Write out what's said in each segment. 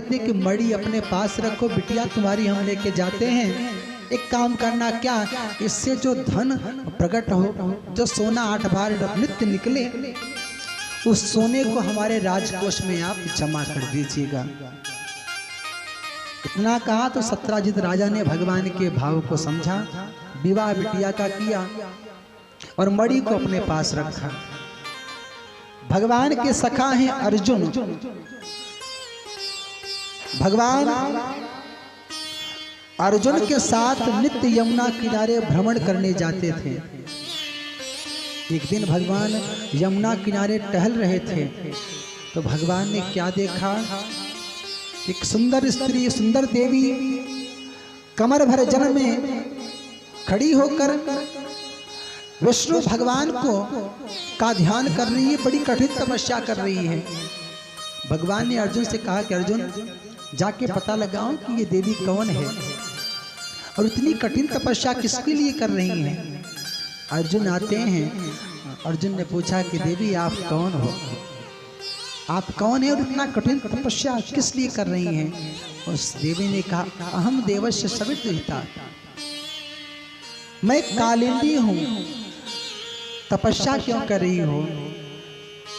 कहते कि मड़ी अपने पास रखो, बिटिया तुम्हारी हम लेके जाते हैं। एक काम करना, क्या इससे जो धन प्रकट हो, जो सोना 8 बार नित्य निकले, उस सोने को हमारे राजकोष में आप जमा कर दीजिएगा। इतना कहा तो सत्राजित राजा ने भगवान के भाव को समझा, विवाह बिटिया का किया और मणि को अपने पास रखा। भगवान के सखा हैं अर्जुन। भगवान अर्जुन के साथ नित्य यमुना किनारे भ्रमण करने जाते थे। एक दिन भगवान यमुना किनारे टहल रहे थे तो भगवान ने क्या देखा, एक सुंदर स्त्री, सुंदर देवी कमर भर जल में खड़ी होकर विष्णु भगवान को का ध्यान कर रही है, बड़ी कठिन तपस्या कर रही है। भगवान ने अर्जुन से कहा कि अर्जुन जाके पता लगाओ कि ये देवी कौन है और इतनी कठिन तपस्या किसके लिए कर रही हैं। अर्जुन आते हैं। अर्जुन ने पूछा कि देवी आप कौन हो, आप कौन है और इतना कठिन तपस्या किस लिए कर रही हैं। उस देवी ने कहा अहम देवस्य सवितुहिता, मैं कालिंदी हूं, तपस्या क्यों कर रही हो।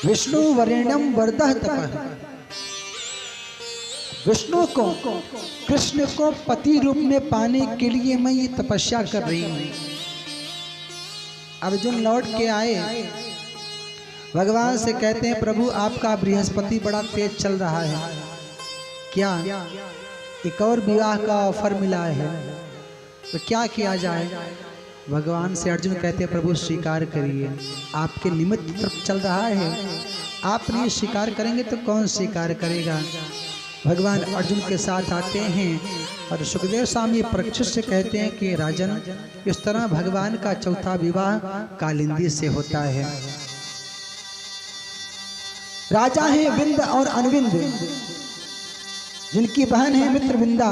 विष्णु वरेण्यम वरदः तपः, विष्णु को, कृष्ण को पति रूप में पाने के लिए मैं ये तपस्या कर रही हूं। अर्जुन लौट के आए, भगवान से कहते हैं प्रभु आपका बृहस्पति बड़ा तेज चल रहा है, क्या एक और विवाह का ऑफर मिला है तो क्या किया जाए। भगवान से अर्जुन कहते हैं प्रभु स्वीकार करिए, आपके निमित्त चल रहा है, आप नहीं स्वीकार करेंगे तो कौन स्वीकार करेगा। भगवान अर्जुन के साथ आते हैं और सुखदेव स्वामी परीक्षित से कहते हैं कि राजन इस तरह भगवान का चौथा विवाह कालिंदी से होता है। राजा हैं विंद और अनविंद, जिनकी बहन है मित्रविंदा।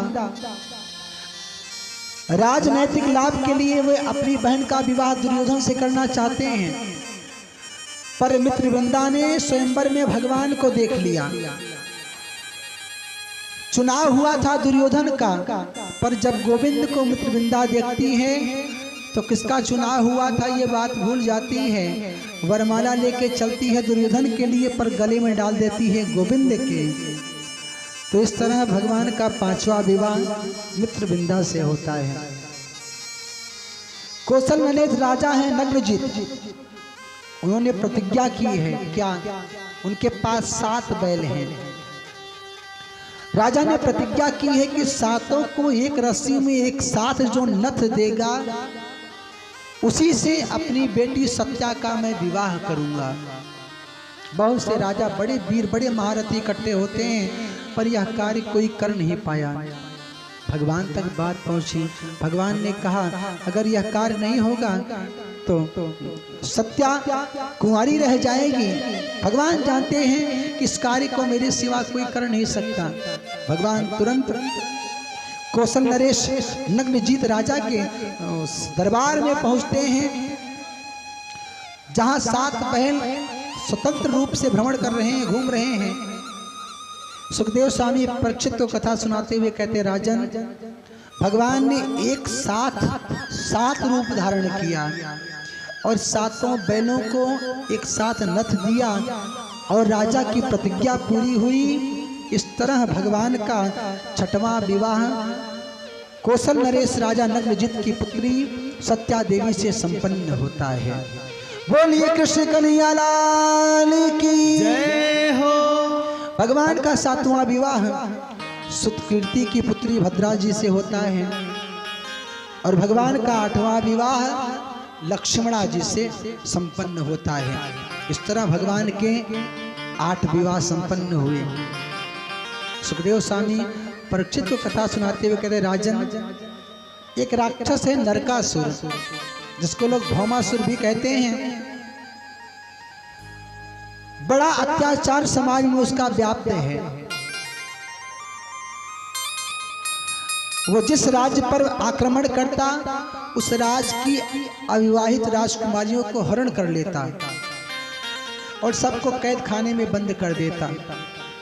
राजनैतिक लाभ के लिए वे अपनी बहन का विवाह दुर्योधन से करना चाहते हैं, पर मित्रविंदा ने स्वयंवर में भगवान को देख लिया। चुनाव हुआ था दुर्योधन का, पर जब गोविंद को मित्रविंदा देखती है तो किसका चुनाव हुआ था ये बात भूल जाती है। वरमाला लेके चलती है दुर्योधन के लिए, पर गले में डाल देती है गोविंद के। तो इस तरह भगवान का 5वां विवाह मित्रविंदा से होता है। कौशल नरेश राजा हैं नग्नजित, उन्होंने प्रतिज्ञा की है, क्या उनके पास 7 बैल हैं। राजा ने प्रतिज्ञा की है कि 7 को एक रस्सी में एक साथ जो नथ देगा उसी से अपनी बेटी सत्या का मैं विवाह करूंगा। बहुत से राजा बड़े वीर बड़े महारथी इकट्ठे होते हैं, पर यह कार्य कोई कर नहीं पाया। भगवान तक बात पहुंची, भगवान ने कहा अगर यह कार्य नहीं होगा तो सत्या कुंवारी रह जाएगी। भगवान जानते हैं कि इस कार्य को मेरे सिवा कोई कर नहीं सकता। भगवान तुरंत कौशल नरेश नग्नजित राजा के दरबार में पहुंचते हैं, जहां 7 बहन स्वतंत्र रूप से भ्रमण कर रहे हैं, घूम रहे हैं। सुखदेव स्वामी परीक्षित को कथा सुनाते हुए कहते राजन भगवान ने एक साथ 7 रूप धारण किया और 7 बैलों को एक साथ नथ दिया और राजा की प्रतिज्ञा पूरी हुई। इस तरह भगवान का 6वां विवाह कौशल नरेश राजा नग्नजित की पुत्री सत्या देवी से संपन्न होता है। बोलिए कृष्ण कन्हैया लाल की जय हो। भगवान का 7वां विवाह सुतकीर्ति की पुत्री भद्रा जी से होता है और भगवान का 8वां विवाह लक्ष्मणा जी से संपन्न होता है। इस तरह भगवान के 8 विवाह संपन्न हुए। सुखदेव स्वामी परीक्षित को कथा सुनाते हुए कहते राजन एक राक्षस है नरकासुर, जिसको लोग भौमासुर भी कहते हैं। बड़ा अत्याचार समाज में उसका व्याप्त है। वो जिस राज्य पर आक्रमण करता उस राज्य की अविवाहित राजकुमारियों को हरण कर लेता और सबको कैद खाने में बंद कर देता।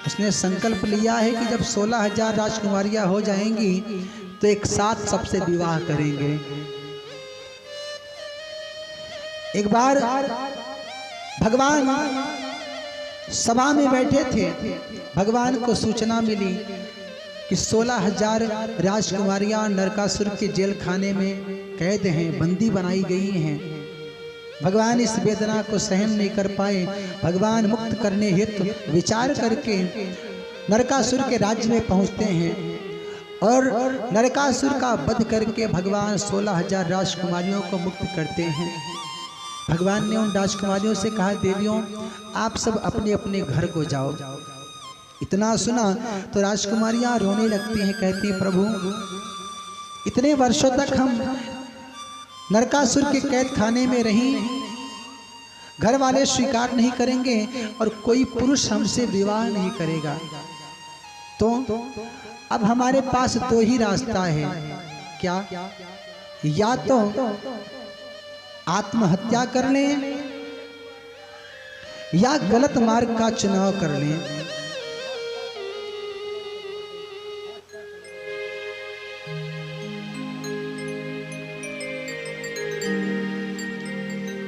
उसने संकल्प लिया है कि जब 16,000 राजकुमारियां हो जाएंगी तो एक साथ सबसे विवाह करेंगे। एक बार भगवान सभा में बैठे थे, भगवान को सूचना मिली कि 16,000 राजकुमारियां नरकासुर के जेल खाने में कैद हैं, बंदी बनाई गई हैं। भगवान इस वेदना को सहन नहीं कर पाए। भगवान मुक्त करने हेतु विचार करके नरकासुर के राज्य में पहुंचते हैं और नरकासुर का वध करके भगवान 16,000 राजकुमारियों को मुक्त करते हैं। भगवान ने उन राजकुमारियों से कहा, देवियों आप सब अपने अपने घर को जाओ। इतना सुना तो राजकुमारियां रोने लगती हैं, कहती हैं, प्रभु इतने वर्षों तक हम नरकासुर के कैद खाने में रही, घर वाले स्वीकार नहीं करेंगे और कोई पुरुष हमसे विवाह नहीं करेगा, तो अब हमारे पास दो ही रास्ता है। क्या? या तो आत्महत्या कर लें या गलत मार्ग का चुनाव कर लें।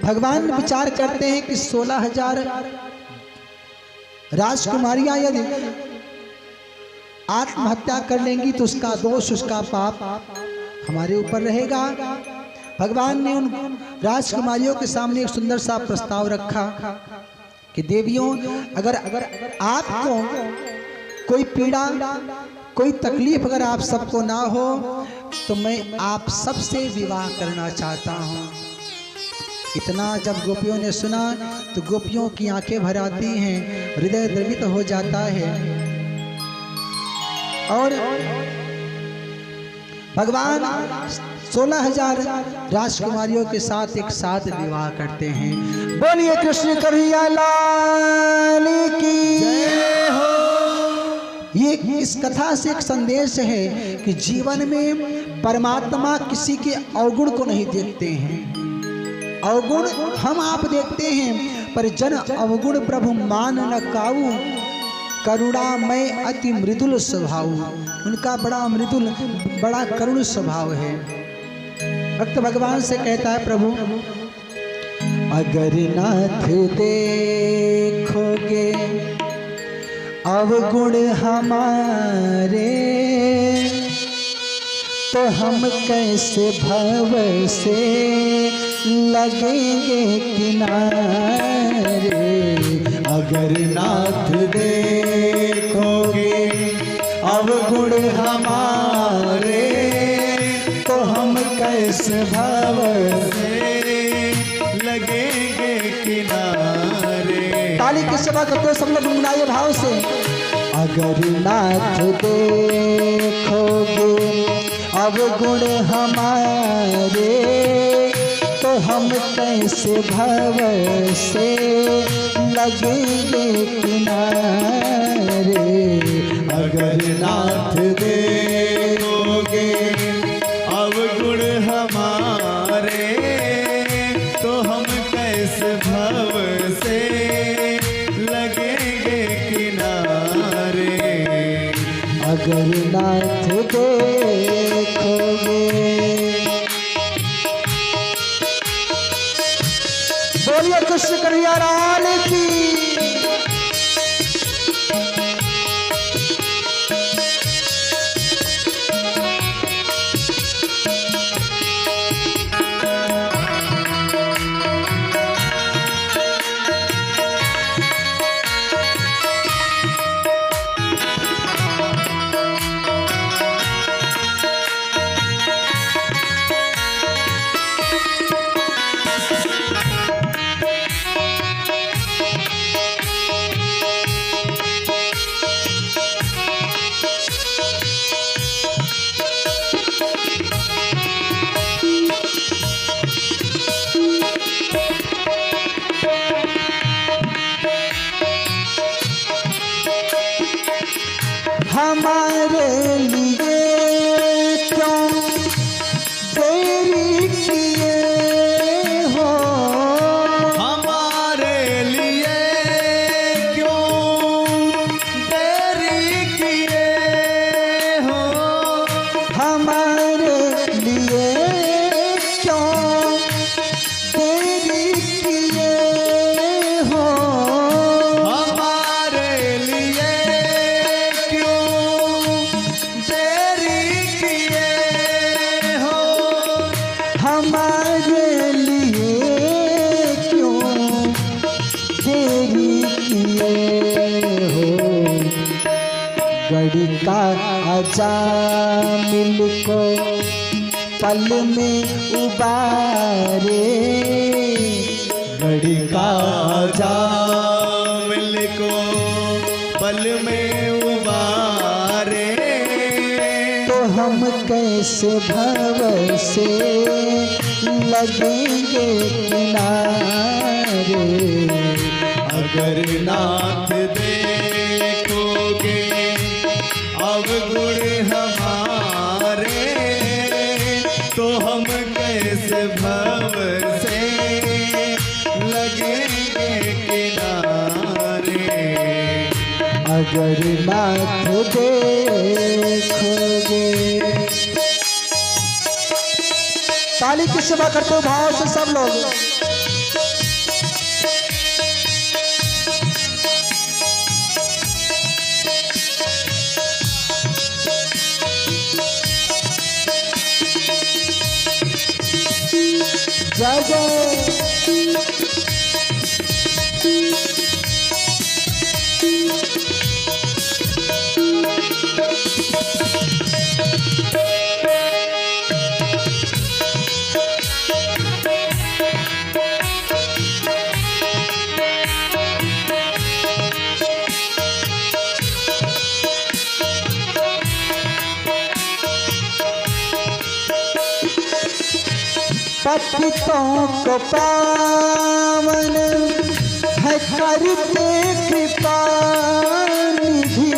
भगवान विचार करते हैं कि 16,000 राजकुमारियां यदि आत्महत्या कर लेंगी तो उसका दोष, उसका पाप हमारे ऊपर रहेगा। भगवान ने उन राजकुमारियों के सामने एक सुंदर सा प्रस्ताव रखा कि देवियों अगर आपको कोई पीड़ा, कोई तकलीफ अगर आप सबको ना हो तो मैं आप सबसे विवाह करना चाहता हूँ। इतना जब गोपियों ने सुना तो गोपियों की आंखें भर आती हैं, हृदय द्रवित हो जाता है और भगवान 16,000 राजकुमारियों के साथ एक साथ विवाह करते हैं। बोलिए कृष्ण कन्हैया लाल की जय हो। ये इस कथा से एक संदेश है कि जीवन में परमात्मा किसी के अवगुण को नहीं देखते हैं। अवगुण हम आप देखते हैं पर जन अवगुण प्रभु मान न काऊ, करुणामय अति मृदुल स्वभाव। उनका बड़ा मृदुल, बड़ा करुण स्वभाव है। भक्त भगवान से कहता है, प्रभु अगर नाथ देखोगे अवगुण हमारे तो हम कैसे भव से लगेंगे किनारे। अगर नाथ देखोगे अवगुण हमारे तो हम कैसे भव से लगेंगे किनारे। ताली की सेवा करते हैं सब लोग गुनगुनाइए भाव से। अगर नाथ देखोगे अवगुण हमारे तो हम कैसे भव से लगेंगे किनारे। अगर नाथ देखोगे अवगुण हमारे तो हम कैसे भव से लगेंगे किनारे। अगर नाथ देखोगे। बोलिए कृष्ण कन्हैया लाल की। हमारे लिए क्यों देरी किए हो, हमारे लिए क्यों देरी का अजामिल को पल में उबारे, घड़ी का अजामिल को पल में उबारे, तो हम कैसे भव से लगेंगे किनारे। अगर नाथ देखोगे अवगुण हमारे, तो हम कैसे भव से लगेंगे किनारे। अगर नाथ देखोगे। ताली की सेवा करते हो भाव से सब लोग। जय जय। पतितों को पावन है करते कृपा निधि।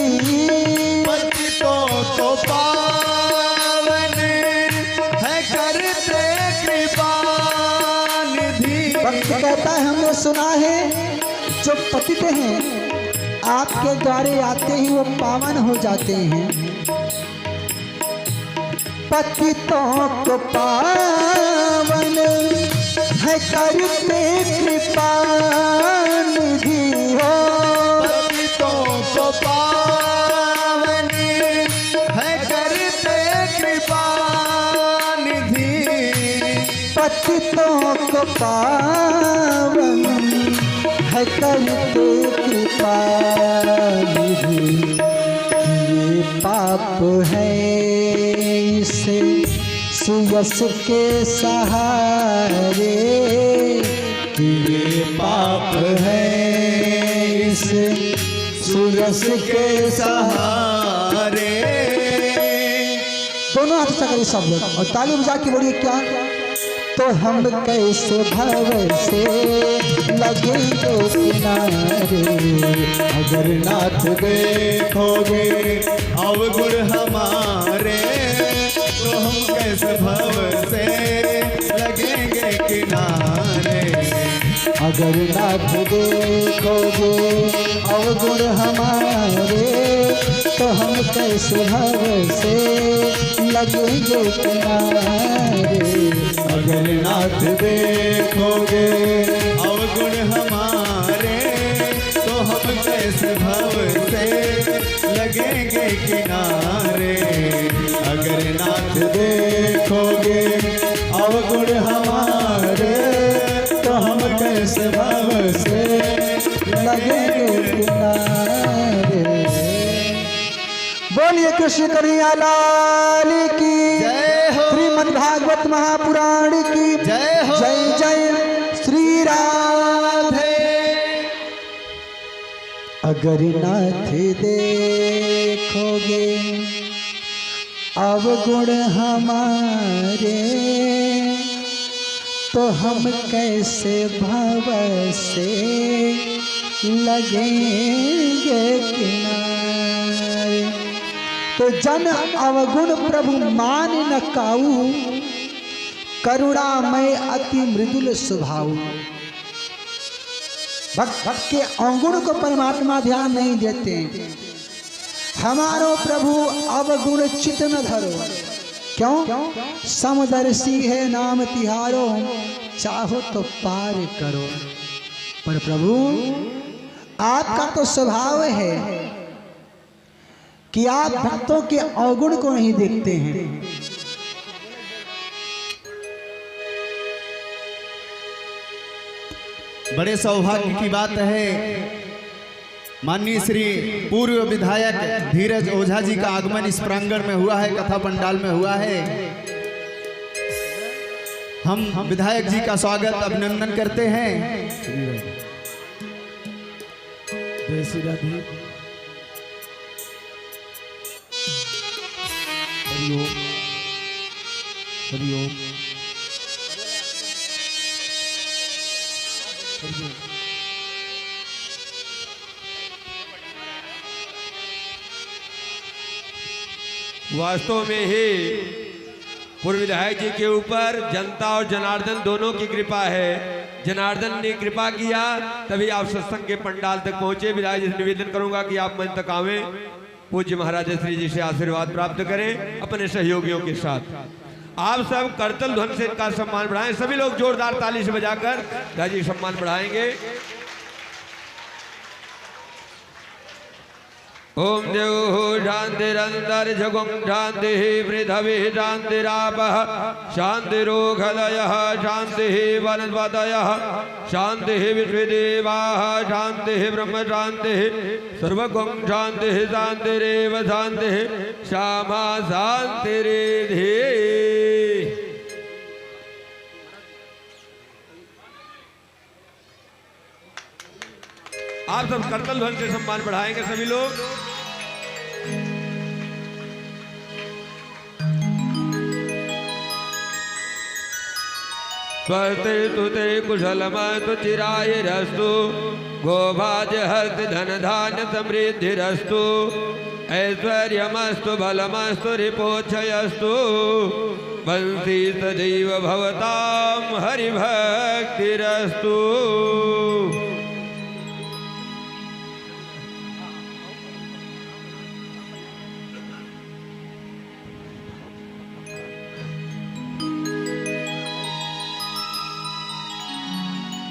पतितों को पावन है करते कृपा निधि। भक्त कहता है हमने सुना है जो पतित हैं आपके द्वारे आते ही वो पावन हो जाते हैं। पतितों को पावन है करते कृपा निधि हो। पतितों को पावन है करते कृपा निधि। पतितों को पावन है करते कृपा निधि। ये पाप है इसे सुयस के सहारे, ये पाप है इस सुरस के सहारे। दोनों हाथ उठा करिए सब लोग और ताली बजा के बोलिए क्या। तो हम कैसे भव से लगेंगे किनारे। अगर नाथ देखोगे अवगुण हमारे, तो हम कैसे भव से लगेंगे किनारे। अगर नाथ देखोगे अवगुण हमारे, तो हम कैसे भव से लगेंगे किनारे। अगर नाथ देखोगे अवगुण हमारे, तो हम कैसे भव से लगेंगे किनारे। अगर नाथ देखोगे अवगुण हमारे, तो हम कैसे भव से लगेंगे किनारे। बोलिए कृष्ण कन्हैया लाल की जय हो। श्रीमद् भागवत महापुराण की जय हो। जय जय श्री राधे। अगर नाथ देखोगे अवगुण हमारे, तो हम कैसे भव से लगेंगे किनारे। तो जन अवगुण प्रभु मान न काऊ, करुणामय अति मृदुल स्वभाव। भक्त के अवगुण को परमात्मा ध्यान नहीं देते। हमारो प्रभु अवगुण चित न धरो। क्यों? समदर्शी है नाम तिहारो, चाहो तो पार करो। पर प्रभु आपका तो स्वभाव है कि आप भक्तों के अवगुण को नहीं देखते हैं। बड़े सौभाग्य की बात है माननीय श्री पूर्व विधायक धीरज ओझा जी का आगमन इस प्रांगण में हुआ है, कथा पंडाल में हुआ है। हम विधायक जी का स्वागत अभिनंदन करते हैं। जय श्री राधे। हरिओम हरिओम हरिओम। वास्तव में ही पूर्व विधायक जी के ऊपर जनता और जनार्दन दोनों की कृपा है। जनार्दन ने कृपा किया तभी आप सत्संग के पंडाल तक पहुंचे। विधायक जी से निवेदन करूंगा कि आप मंच तक आवे, पूज्य महाराज श्री जी से आशीर्वाद प्राप्त करें अपने सहयोगियों के साथ। आप सब करतल ध्वनि से इनका सम्मान बढ़ाएं। सभी लोग जोरदार ताली से बजाकर दादी सम्मान बढ़ाएंगे। ओम देव शांतिरंतर जगुं शांति पृथ्वी शांतिरापः शांतिरोषधयः शांतिः वनस्पतयः शांतिः विश्वदेवाः शांतिः ब्रह्म शांतिः सर्वगुं शांतिः शांतिरेव शांतिः श्यामा शांतिरेधि। आप सब करतल ध्वनि से सम्मान बढ़ाएंगे सभी लोग। स्वस्ति तुते कुशलमस्तु चिरायुरस्तु गोभाज्य हस्त धन धान्य समृद्धिरस्तु ऐश्वर्यमस्तु बलमस्तु रिपोक्षयस्तु वंशी सदैव भवतां हरिभक्तिरस्तु।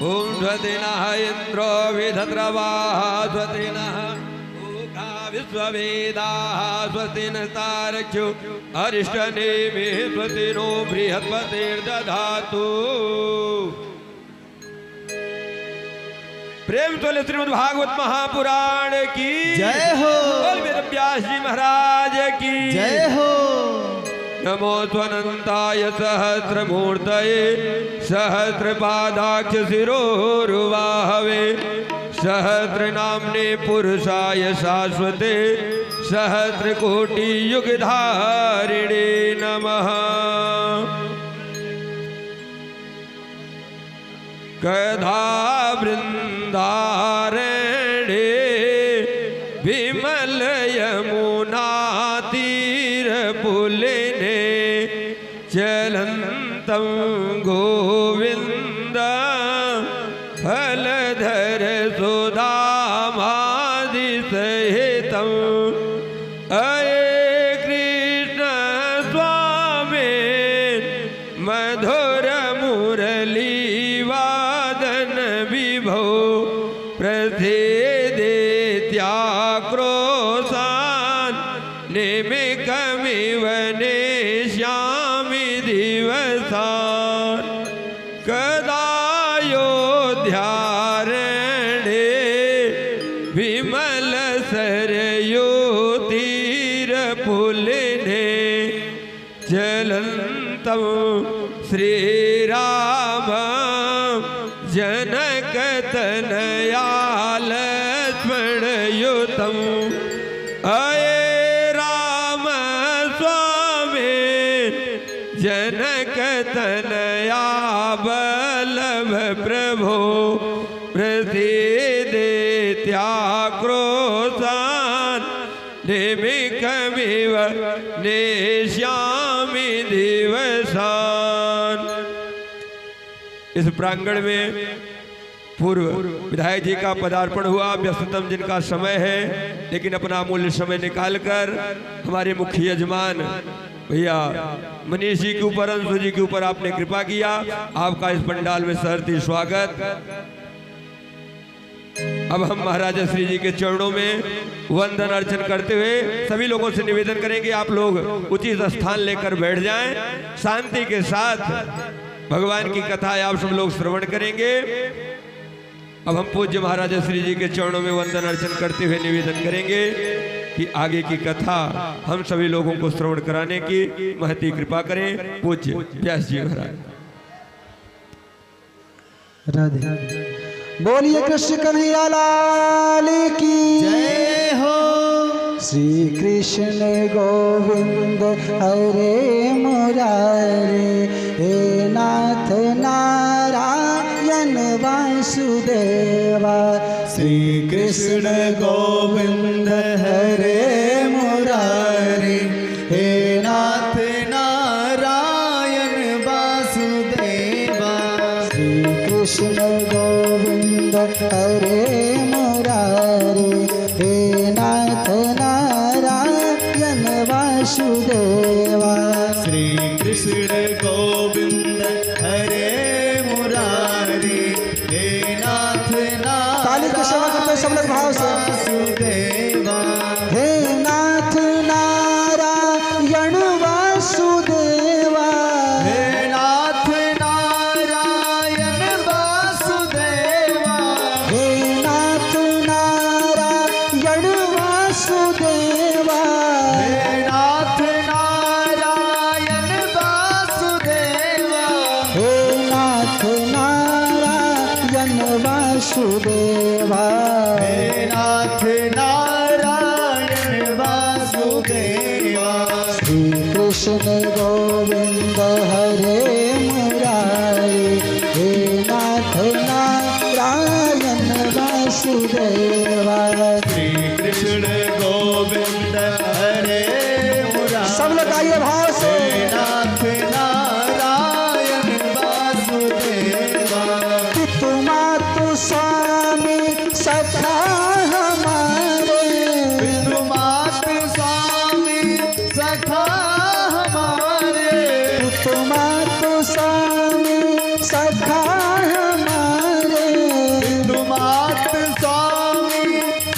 ओम स्वस्ति नः इंद्रो विधत्रवाः स्वस्ति नः ऊका विश्ववेदाः स्वस्ति नस्तारक्षो अरिष्टनेमिः स्वस्ति नो बृहस्पतिर्दधातु। प्रेम तोले श्रीमद् भागवत महापुराण की जय हो। बोल वेद व्यास जी महाराज की जय हो। नमो त्वनंताय सहस्रमूर्तये सहस्रपादाक्ष शिरोरुवाहवे सहस्रनाम्ने पुरुषाय शाश्वते सहस्रकोटि युगधारिणे नमः। कथा वृंदारणे विमल यमुना तीर पुलिने चलन्तं गोविंद फलधर सुधामादि सहितं अये कृष्ण स्वामी मधुर मुरली वादन विभो प्रथिदेत्याक्रोशान् निमिकमिव नेष्यामि दिवसान् कदायोध्यारणे विमल सरयू तीरपुलिने चलन्तं श्रीराम जनकतनया लक्ष्मणयुतम् अये राम स्वामी जनकतनया बल्लभ प्रभो प्रथिदेत्याक्रोशान् निमिकमिव नेष्यामि दिवसान्। इस प्रांगण में पूर्व विधायक जी का पदार्पण हुआ। व्यस्ततम जिनका समय है, लेकिन अपना अमूल्य समय निकालकर हमारे मुख्य यजमान भैया मनीष जी के ऊपर, अंशु जी के ऊपर आपने कृपा किया। आपका इस पंडाल में सहर्षी स्वागत। अब हम महाराजा श्री जी के चरणों में वंदन अर्चन करते हुए सभी लोगों से निवेदन करेंगे आप लोग उचित स्थान लेकर बैठ जाएं। शांति के साथ भगवान की कथा आप सब लोग श्रवण करेंगे। अब हम पूज्य महाराज श्री जी के चरणों में वंदन अर्चन करते हुए निवेदन करेंगे कि आगे की कथा हम सभी लोगों को श्रवण कराने की महती कृपा करें। पूज्य व्यास जी महाराज। राधे बोलिए कृष्ण कन्हैया लाल की जय हो। श्री कृष्ण गोविंद हरे मुरारे हे नाथ नारायण वासुदेवा। श्री कृष्ण गोविंद हरे मुरारी हे नाथ नारायण वासुदेवा। श्री कृष्ण गोविंद हरे मुरारे हे नाथ नारायण वासुदेवा। श्री कृष्ण गोविंद हरे मुरारी हे नाथ ताली के सेवा करते सब लोग भाव से। वासुदेवा। हे नाथ नारायण वासुदेवा। हे नाथ नारायण वासुदेवा। हे नाथ नारायण वासुदेवा। हे नाथ नारायण वासुदेवा। हे नाथ नारायण वासुदेवा। हे नाथ नारायण वासुदेवा। श्री कृष्ण गोविंद हरे मुरारी हे नाथ नारायण वासुदेवा। श्री कृष्ण गोविंद हरे मुरारी सब लोग आइए भाव से। हे नाथ नारायण वासुदेवा। कि तुम तो स्वामी सखा हमारे। तुमात स्वामी सखा हमारे। तुम तो स्वामी सखा हमारे। तुमात स्वामी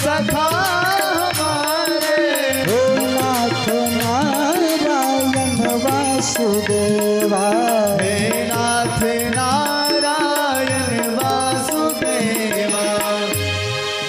सखा हमारे। हे नाथ नारायण वासुदेवा। हे नाथ नारायण वासुदेवा।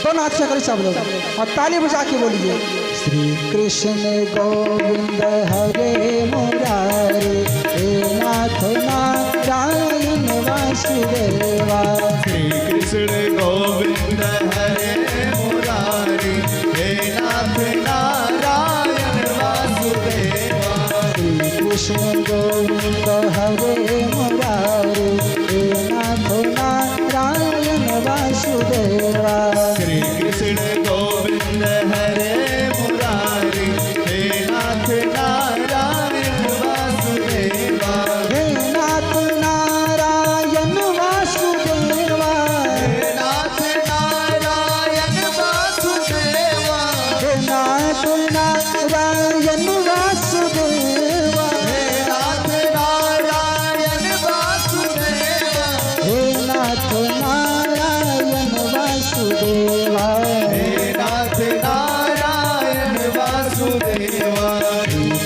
दोनों हाथ से करें सब लोग और ताली बजा के बोलिए। श्री कृष्ण गोविंद हरे मुरारे हे नाथ नारायण वासुदेवा। श्री कृष्ण गोविंद हरे मुरारी हे नाथ नारायण वासुदेवा। श्री कृष्ण गोविंद हरे मुरारे हे नाथ नारायण वासुदेवा। श्री कृष्ण गोविंद हरे मुरारी हे नाथ नारायण वासुदेवा। हे नाथ नारायण वासुदेवा। हे नाथ नारायण वासुदेवा। हे नाथ नारायण वासुदेवा। हे नाथ नारायण वासुदेवा। हे नाथ नारायण वासुदेवा। हे नाथ नारायण वासुदेवा।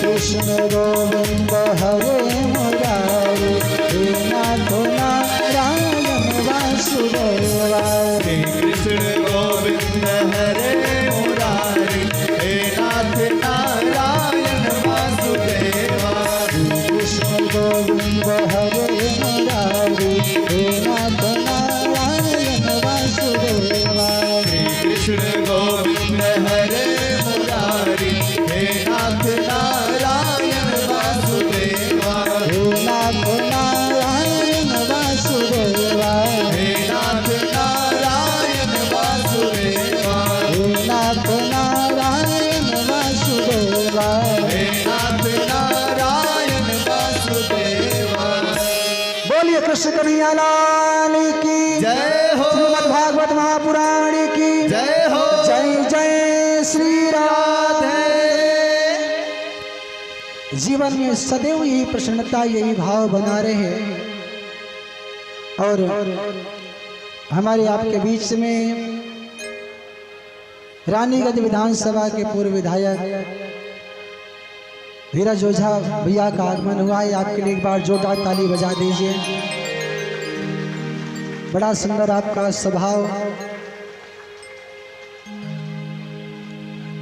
कृष्ण गोविंद हरे मुरारी हे नाथ नारायण वासुदेवा। श्री कृष्ण गोविंद हरे मुरारी हे नाथ नारायण वासुदेवा। कृष्ण गोविंद हरे मुरारी हे नाथ नारायण वासुदेवा। श्री कृष्ण गोविंद हरे मुरारी हे नाथ नारायण वासुदेवा। हे नाथ नारायण वासुदेवा। हे नाथ नारायण वासुदेवा। हे नाथ नारायण वासुदेवा। हे नाथ नारायण वासुदेवा। बोलिए कृष्ण कन्हैया लाल की जय हो। श्रीमद् भागवत महापुराण की जय हो। जय जय श्री राधे। जीवन में सदैव यही प्रसन्नता यही भाव बना रहे और हमारे आपके बीच में रानीगंज विधानसभा के पूर्व विधायक धीरज ओझा भैया का आगमन हुआ है। आपके लिए एक बार जोरदार ताली बजा दीजिए। बड़ा सुंदर आपका स्वभाव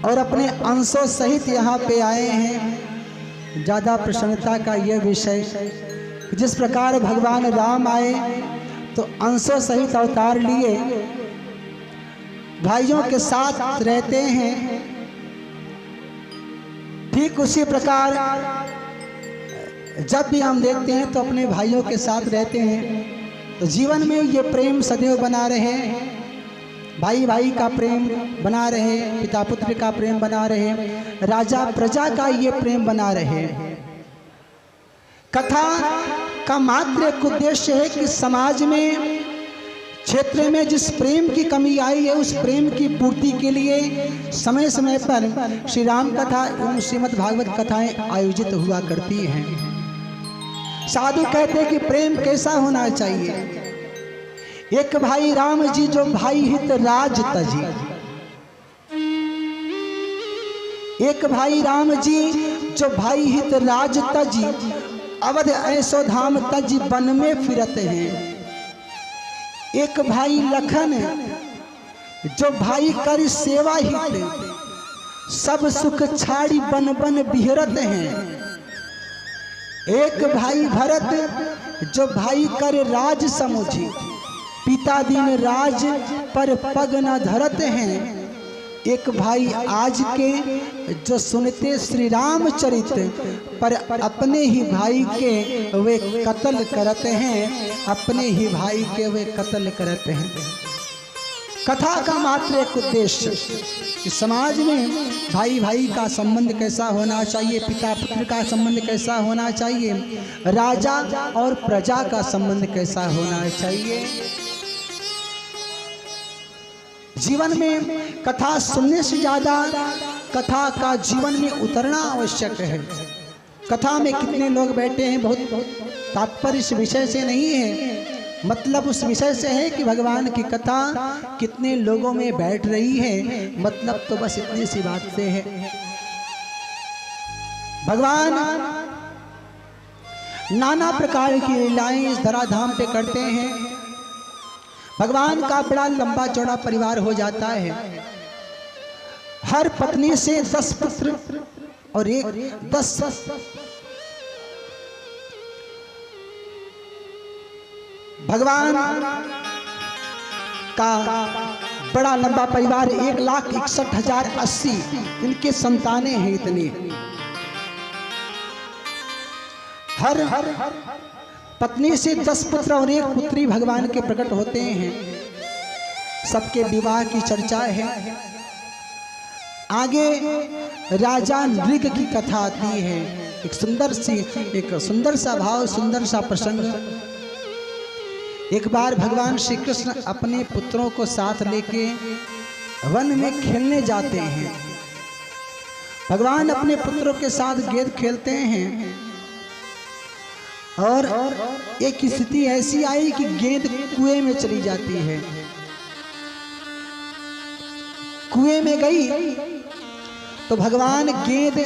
और अपने अंशों सहित यहाँ पे आए हैं। ज़्यादा प्रसन्नता का यह विषय, जिस प्रकार भगवान राम आए तो अंशों सहित अवतार लिए भाइयों के साथ रहते हैं, ठीक उसी प्रकार जब भी हम देखते हैं तो अपने भाइयों के साथ रहते हैं। तो जीवन में ये प्रेम सदैव बना रहे, भाई भाई का प्रेम बना रहे, पिता पुत्र का प्रेम बना रहे, राजा प्रजा का ये प्रेम बना रहे। कथा का मात्र एक उद्देश्य है कि समाज में क्षेत्र में जिस प्रेम की कमी आई है उस प्रेम की पूर्ति के लिए समय समय पर श्री राम कथा एवं श्रीमद् भागवत कथाएं आयोजित हुआ करती हैं। साधु कहते हैं कि प्रेम कैसा होना चाहिए। एक भाई राम जी जो भाई हित राज तजी, एक भाई राम जी जो भाई हित राज तजी, अवध ऐसो धाम तजी वन में फिरते हैं। एक भाई लखन जो भाई कर सेवा हित, सब सुख छाड़ी बन बन बिहरत हैं। एक भाई भरत जो भाई कर राज समुझी, पिता दिन राज पर पग न धरत हैं। एक भाई आज के जो सुनते श्री राम चरित पर अपने ही भाई के वे कत्ल करते हैं, अपने ही भाई के वे कत्ल करते हैं। कथा का मात्र एक उद्देश्य कि समाज में भाई भाई का संबंध कैसा होना चाहिए, पिता पुत्र का संबंध कैसा होना चाहिए, राजा और प्रजा का संबंध कैसा होना चाहिए। जीवन में कथा सुनने से ज्यादा कथा का जीवन में उतरना आवश्यक है। कथा में कितने लोग बैठे हैं बहुत तात्पर्य इस विषय से नहीं है, मतलब उस विषय से है कि भगवान की कथा कितने लोगों में बैठ रही है, मतलब तो बस इतनी सी बात से है। भगवान नाना प्रकार की लीलाएं इस धराधाम पे करते हैं। भगवान का बड़ा लंबा चौड़ा परिवार हो जाता है। हर पत्नी से 10 पुत्र और 10 भगवान का बड़ा लंबा परिवार 1,61,080 इनके संतानें हैं। इतनी हर पत्नी से 10 पुत्र और 1 पुत्री भगवान के प्रकट होते हैं। सबके विवाह की चर्चा है। आगे राजा नृग की कथा आती है। एक सुंदर सा भाव, सुंदर सा प्रसंग। एक बार भगवान श्री कृष्ण अपने पुत्रों को साथ लेके वन में खेलने जाते हैं। भगवान अपने पुत्रों के साथ गेंद खेलते हैं और एक स्थिति ऐसी आई कि गेंद कुएं में चली जाती है। कुएं में गई तो भगवान गेंद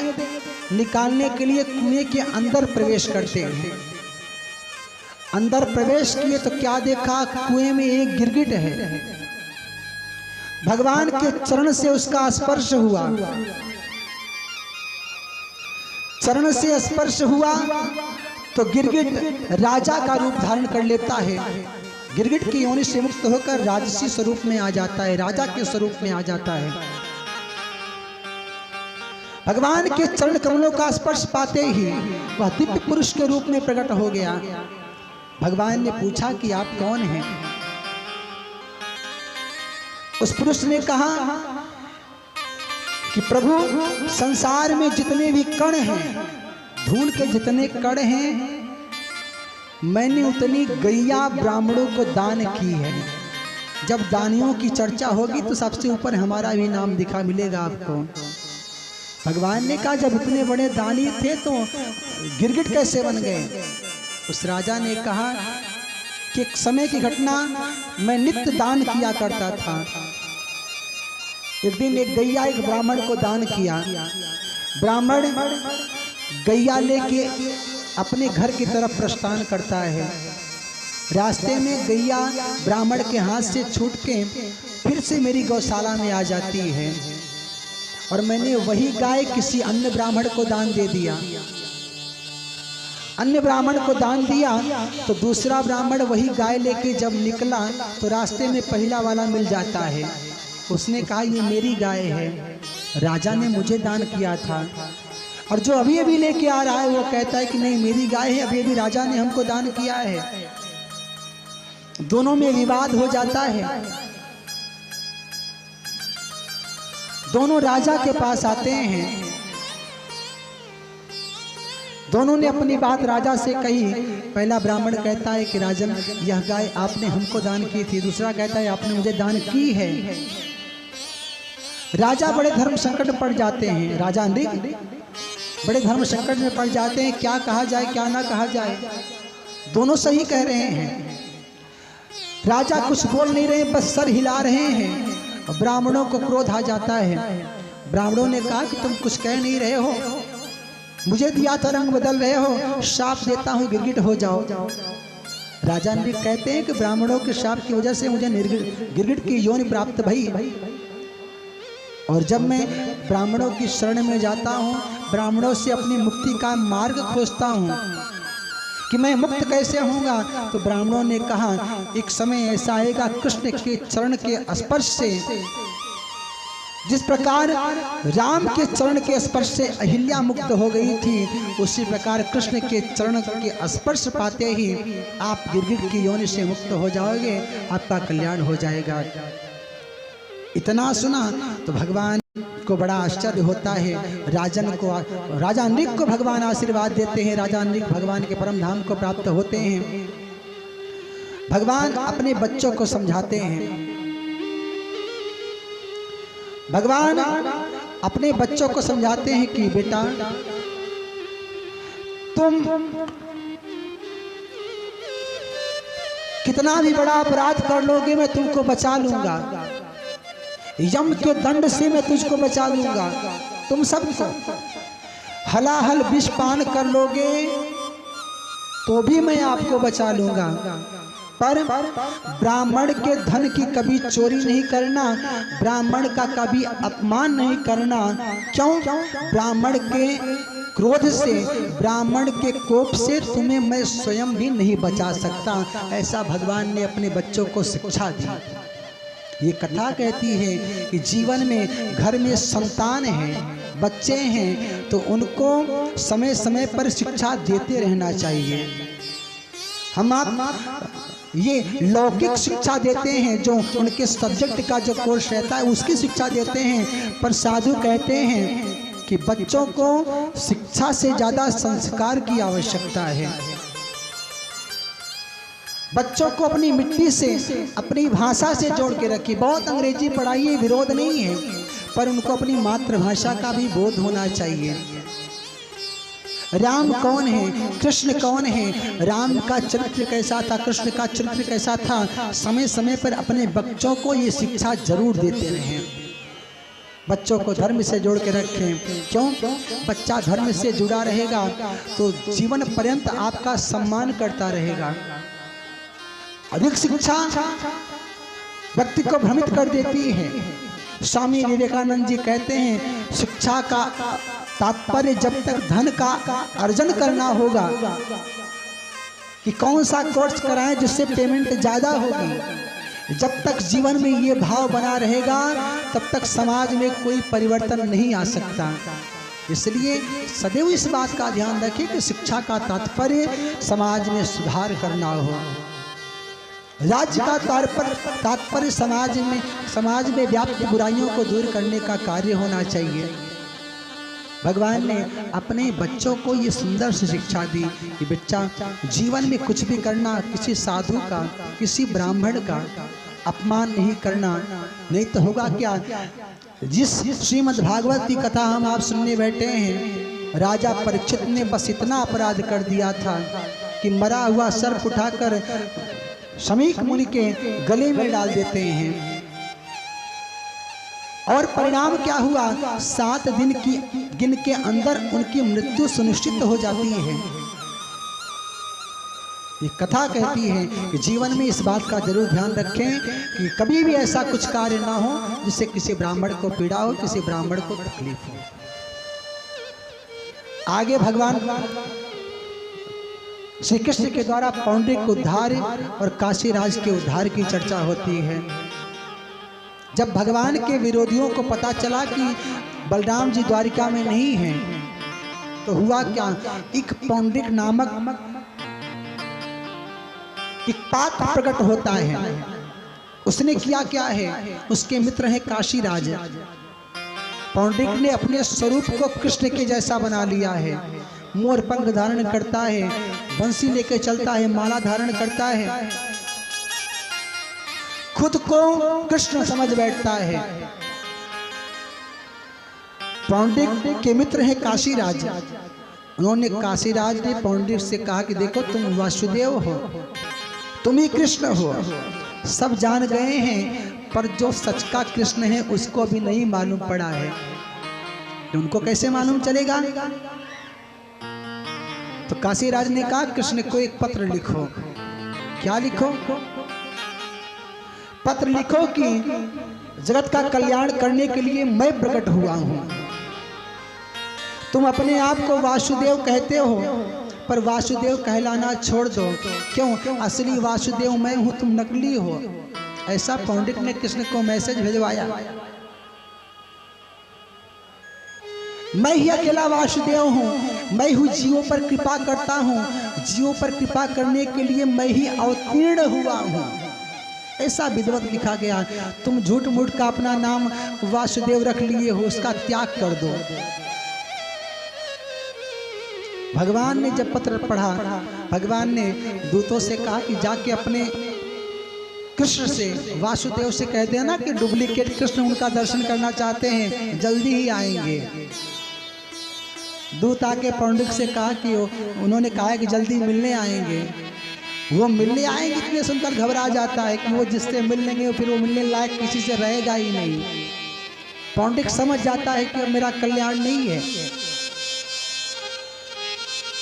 निकालने के लिए कुएं के अंदर प्रवेश करते हैं। अंदर प्रवेश किए तो क्या देखा, कुएं में एक गिरगिट है। भगवान के चरण से उसका स्पर्श हुआ। चरण से स्पर्श हुआ तो गिरगिट राजा का रूप धारण कर लेता है। गिरगिट की योनि से मुक्त होकर राजसी स्वरूप में आ जाता है, राजा के स्वरूप में आ जाता है। भगवान के चरण कमलों का स्पर्श पाते ही वह दिव्य पुरुष के रूप में प्रकट हो गया। भगवान ने पूछा कि आप कौन हैं? उस पुरुष ने कहा कि प्रभु, संसार में जितने भी कण हैं, धूल के जितने कण हैं, मैंने उतनी गैया ब्राह्मणों को दान की है। जब दानियों की चर्चा होगी तो सबसे ऊपर हमारा भी नाम दिखा मिलेगा आपको। भगवान ने कहा जब इतने बड़े दानी थे तो गिरगिट कैसे बन गए? उस राजा ने कहा कि एक समय की घटना, मैं नित्य दान किया करता था। एक दिन एक गैया एक ब्राह्मण को दान किया। ब्राह्मण गैया लेके अपने घर की तरफ प्रस्थान करता है। रास्ते में गैया ब्राह्मण के हाथ से छूट के फिर से मेरी गौशाला में आ जाती है और मैंने वही गाय किसी अन्य ब्राह्मण को दान दे दिया। अन्य ब्राह्मण को दान दिया तो दूसरा ब्राह्मण वही गाय लेके जब निकला तो रास्ते में पहला वाला मिल जाता है। उसने कहा ये मेरी गाय है, राजा ने मुझे दान किया था। और जो अभी अभी लेके आ रहा है वो कहता है कि नहीं मेरी गाय है, अभी अभी राजा ने हमको दान किया है। दोनों में विवाद हो जाता है। दोनों राजा के पास आते हैं। दोनों ने अपनी बात राजा से कही। पहला ब्राह्मण कहता है कि राजन यह गाय आपने हमको दान की थी। दूसरा कहता है आपने मुझे दान की है। राजा बड़े धर्म संकट में पड़ जाते हैं। राजा नृग बड़े धर्म संकट में पड़ जाते हैं, क्या कहा जाए क्या ना कहा जाए। दोनों सही कह रहे हैं। राजा कुछ बोल नहीं रहे, बस सर हिला रहे हैं। ब्राह्मणों को क्रोध आ जाता है। ब्राह्मणों ने कहा कि तुम कुछ कह नहीं रहे हो, मुझे दिया था रंग बदल रहे हो, शाप देता हूं गिरगिट हो जाओ। राजा नृग कहते हैं कि ब्राह्मणों के शाप की वजह से मुझे गिरगिट की योनि प्राप्त भई। और जब मैं ब्राह्मणों की शरण में जाता हूँ, ब्राह्मणों से अपनी मुक्ति का मार्ग खोजता हूँ कि मैं मुक्त कैसे होऊंगा, तो ब्राह्मणों ने कहा एक समय ऐसा आएगा कृष्ण के चरण के स्पर्श से, जिस प्रकार राम के चरण के स्पर्श से अहिल्या मुक्त हो गई थी, उसी प्रकार कृष्ण के चरण के स्पर्श पाते ही आप गिरगिट की योनि से मुक्त हो जाओगे, आपका कल्याण हो जाएगा। इतना सुना तो भगवान को बड़ा आश्चर्य होता है। राजा नृग को भगवान आशीर्वाद देते हैं। राजा नृग भगवान के परम धाम को प्राप्त होते हैं। भगवान अपने बच्चों को समझाते हैं। भगवान अपने बच्चों को समझाते हैं कि बेटा तुम कितना भी बड़ा अपराध कर लोगे मैं तुमको बचा लूंगा। यम के दंड से मैं तुझको बचा लूंगा। तुम सबको हलाहल विष पान कर लोगे तो भी मैं आपको बचा लूंगा, पर ब्राह्मण के धन की कभी चोरी नहीं करना, ब्राह्मण का कभी अपमान नहीं करना। क्यों? ब्राह्मण के क्रोध से, ब्राह्मण के कोप से तुम्हें मैं स्वयं भी नहीं बचा सकता। ऐसा भगवान ने अपने बच्चों को शिक्षा दी। ये कथा कहती है कि जीवन में घर में संतान है, बच्चे हैं, तो उनको समय समय पर शिक्षा देते रहना चाहिए। हम आप ये लौकिक शिक्षा देते हैं, जो उनके सब्जेक्ट का जो कोर्स रहता है उसकी शिक्षा देते हैं, पर साधु कहते हैं कि बच्चों को शिक्षा से ज़्यादा संस्कार की आवश्यकता है। बच्चों को अपनी मिट्टी से, अपनी भाषा से जोड़ के रखिए। बहुत अंग्रेजी पढ़ाइए, विरोध नहीं है, पर उनको अपनी मातृभाषा का भी बोध होना चाहिए। राम कौन है, कृष्ण कौन है, राम का चरित्र कैसा था, कृष्ण का चरित्र कैसा था, समय समय पर अपने बच्चों को ये शिक्षा जरूर देते रहें। बच्चों को धर्म से जोड़ के रखें। क्यों? बच्चा धर्म से जुड़ा रहेगा तो जीवन पर्यंत आपका सम्मान करता रहेगा। अधिक शिक्षा व्यक्ति को भ्रमित कर देती है। स्वामी विवेकानंद जी कहते हैं शिक्षा का तात्पर्य जब तक धन का अर्जन करना होगा कि कौन सा कोर्स कराएं जिससे पेमेंट ज़्यादा होगी, जब तक जीवन में ये भाव बना रहेगा तब तक समाज में कोई परिवर्तन नहीं आ सकता। इसलिए सदैव इस बात का ध्यान रखें कि शिक्षा का तात्पर्य समाज में सुधार करना हो। राज्य का तात्पर्य समाज में व्याप्त बुराइयों को दूर करने का कार्य होना चाहिए। भगवान ने अपने बच्चों को ये सुंदर सी शिक्षा दी कि बच्चा जीवन में कुछ भी करना, किसी साधु का, किसी ब्राह्मण का अपमान नहीं करना, नहीं तो होगा क्या। जिस श्रीमद् भागवत की कथा हम आप सुनने बैठे हैं, राजा परीक्षित ने बस इतना अपराध कर दिया था कि मरा हुआ सर्प उठाकर शमीक मुनि के गले में डाल देते हैं। और परिणाम क्या हुआ? 7 दिन के अंदर उनकी मृत्यु सुनिश्चित हो जाती है। ये कथा कहती है कि जीवन में इस बात का जरूर ध्यान रखें कि कभी भी ऐसा कुछ कार्य ना हो जिससे किसी ब्राह्मण को पीड़ा हो, किसी ब्राह्मण को तकलीफ हो। आगे भगवान श्री कृष्ण के द्वारा पौंड्रिक उद्धार और काशीराज के उद्धार की चर्चा होती है। जब भगवान के विरोधियों को पता चला कि बलराम जी द्वारिका में नहीं हैं, तो हुआ क्या, एक पौंड्रिक नामक एक पात्र प्रकट होता है। उसने किया क्या है, उसके मित्र हैं काशीराज। पौंड्रिक ने अपने स्वरूप को कृष्ण के जैसा बना लिया है। मोर पंख धारण करता है, बंसी लेके चलता है, माला धारण करता है, खुद को कृष्ण समझ बैठता है। पौंड्रिक के मित्र हैं काशीराज। उन्होंने काशीराज ने पौंड्रिक से कहा कि देखो, तुम वासुदेव हो, तुम ही कृष्ण हो, सब जान गए हैं, पर जो सच का कृष्ण है उसको भी नहीं मालूम पड़ा है। तो उनको कैसे मालूम चलेगा? तो काशीराज ने कहा, कृष्ण को एक पत्र लिखो। क्या लिखो? पत्र लिखो कि जगत का कल्याण करने के लिए मैं प्रकट हुआ हूं। तुम अपने आप को वासुदेव कहते हो, पर वासुदेव कहलाना छोड़ दो। क्यों? असली वासुदेव मैं हूं, तुम नकली हो। ऐसा पौंड्रिक ने कृष्ण को मैसेज भिजवाया। मैं ही अकेला वासुदेव हूं, मैं ही जीवों पर कृपा करता हूं, जीवों पर कृपा करने के लिए मैं ही अवतीर्ण हुआ हूं। ऐसा विधिवत लिखा गया। तुम झूठ मूठ का अपना नाम वासुदेव रख लिए हो, उसका त्याग कर दो। भगवान ने जब पत्र पढ़ा, भगवान ने दूतों से कहा कि जाके अपने कृष्ण से, वासुदेव से कह देना कि डुप्लीकेट कृष्ण उनका दर्शन करना चाहते हैं, जल्दी ही आएंगे। दूत आके पौंड्रिक से कहा कि उन्होंने कहा कि जल्दी मिलने आएंगे। वो मिलने आएंगे इतने सुनकर घबरा जाता है कि वो जिससे मिल लेंगे फिर वो मिलने लायक किसी से रहेगा ही नहीं। पौंड्रिक समझ जाता है कि अब मेरा कल्याण नहीं है।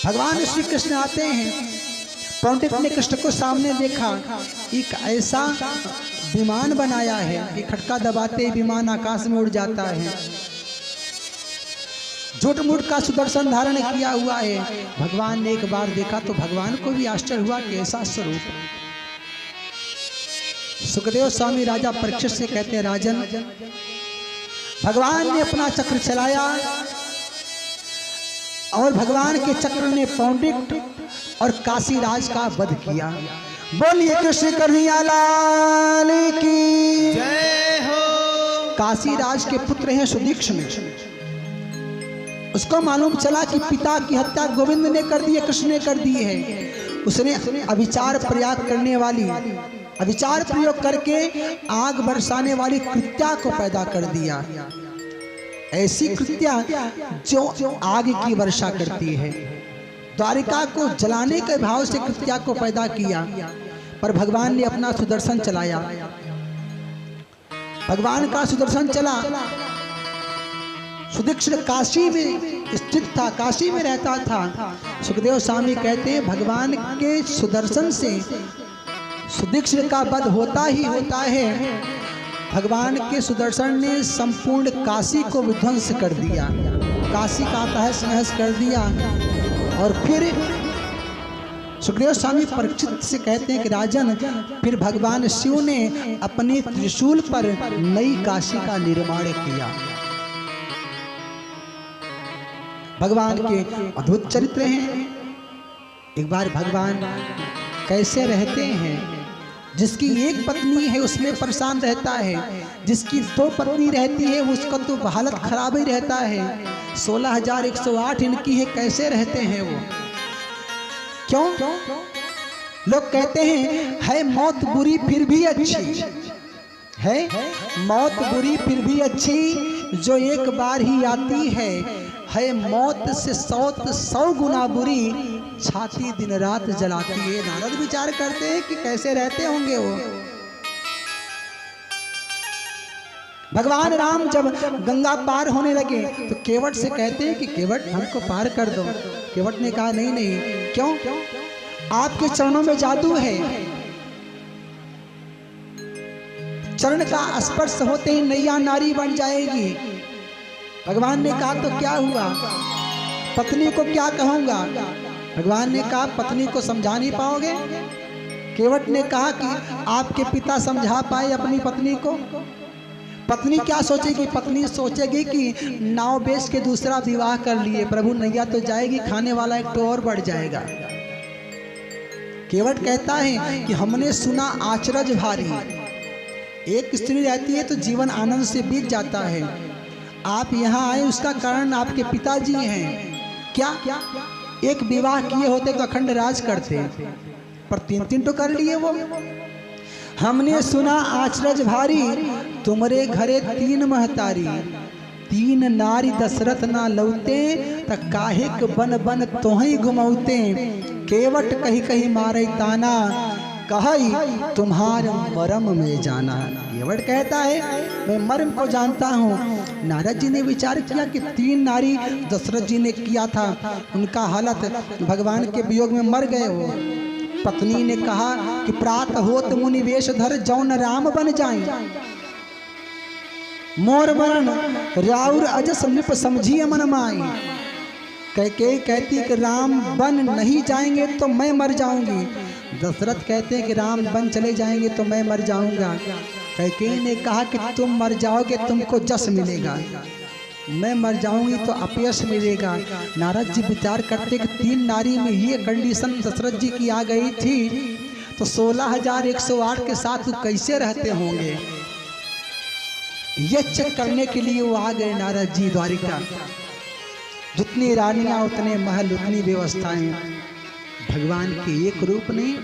भगवान श्री कृष्ण आते हैं। पौंड्रिक ने कृष्ण को सामने देखा, एक ऐसा विमान बनाया है कि खटका दबाते ही विमान आकाश में उड़ जाता है। झूठ मूठ का सुदर्शन धारण किया हुआ है। भगवान ने एक बार देखा तो भगवान को भी आश्चर्य हुआ कि ऐसा स्वरूप। सुखदेव स्वामी राजा परीक्षित से कहते हैं, राजन, भगवान ने अपना चक्र चलाया और भगवान के चक्र ने पौंड्रिक और काशीराज का वध किया। बोलिए कृष्ण कन्हैया लाल की जय हो। काशीराज के पुत्र हैं सुदीक्षण। उसको मालूम चला कि पिता की हत्या गोविंद ने कर दी है, कृष्ण ने कर दी है। उसने अविचार प्रयोग करने वाली, अविचार प्रयोग करके आग बरसाने वाली कृत्या को पैदा कर दिया। ऐसी कृत्या जो आग की वर्षा करती है। द्वारिका को जलाने के भाव से कृत्या को पैदा किया, पर भगवान ने अपना सुदर्शन चलाया। भगवान का सुदर्शन चला। सुदीक्षण काशी में स्थित था, काशी में रहता था। सुखदेव स्वामी कहते हैं, भगवान के सुदर्शन से सुदीक्षण का वध होता ही होता है। भगवान के सुदर्शन ने संपूर्ण काशी को विध्वंस कर दिया, काशी का तहस नहस कर दिया। और फिर सुखदेव स्वामी परीक्षित से कहते हैं कि राजन, फिर भगवान शिव ने अपने त्रिशूल पर नई काशी का निर्माण किया। भगवान के अद्भुत चरित्र हैं। एक बार भगवान कैसे रहते हैं, जिसकी एक पत्नी है उसमें परेशान रहता है, जिसकी दो पत्नी रहती है उसका तो हालत खराब ही रहता है। 16,108 इनकी है, कैसे रहते हैं वो? क्यों? लोग कहते हैं है मौत बुरी फिर भी अच्छी है, मौत बुरी फिर भी अच्छी जो एक बार ही आती है मौत से 100 गुना बुरी छाती दिन रात जलाती है। नारद विचार करते हैं कि कैसे रहते होंगे वो। भगवान राम जब गंगा पार होने लगे तो केवट से कहते हैं कि केवट हमको पार कर दो। केवट ने कहा नहीं नहीं। क्यों? आपके चरणों में जादू है। चरण का स्पर्श होते ही नैया नारी बन जाएगी। भगवान ने कहा तो क्या हुआ, पत्नी को क्या कहूंगा। भगवान ने कहा पत्नी को समझा नहीं पाओगे। केवट ने कहा कि आपके पिता समझा पाए अपनी पत्नी को। पत्नी क्या सोचेगी, पत्नी सोचेगी कि नाव बेच के दूसरा विवाह कर लिए, प्रभु नैया तो जाएगी, खाने वाला एक तो और बढ़ जाएगा। केवट कहता है कि हमने सुना आचरज भारी, एक स्त्री रहती है तो जीवन आनंद से बीत जाता है। आप यहाँ आए उसका कारण आपके पिताजी हैं। क्या एक विवाह किए होते तो अखंड राज करते, पर 3 तो कर लिए वो। हमने सुना आचरज भारी, तुमरे घरे 3 महतारी, 3 नारी दशरथ ना लौते, त काहिक बन बन तोहई घुमौते। केवट कही कही मारे ताना, कही तुम्हारे मरम में जाना। केवट कहता है मैं मर्म को जानता हूँ। नारद जी ने विचार किया कि 3 नारी दशरथ जी ने किया था, उनका हालत भगवान के वियोग में मर गए हो। पत्नी ने कहा कि प्रात होत मुनि वेश धर जौन राम बन जाए, मोर वरण राउर अजस नृप समझिए मन माई। कहती कि राम बन नहीं जाएंगे तो मैं मर जाऊंगी। दशरथ कहते हैं कि राम बन चले जाएंगे तो मैं मर जाऊंगा। कैकेयी ने कहा कि तुम मर जाओगे तुमको जस मिलेगा, मैं मर जाऊंगी तो अपयश मिलेगा। नारद जी विचार करते कि 3 नारी में ये कंडीशन दशरथ जी की आ गई थी तो 16,108 के साथ कैसे रहते होंगे। ये चेक करने के लिए वो आ गए नारद जी द्वारिका। जितनी रानियां उतने महल उतनी व्यवस्थाएं। भगवान के एक रूप नहीं,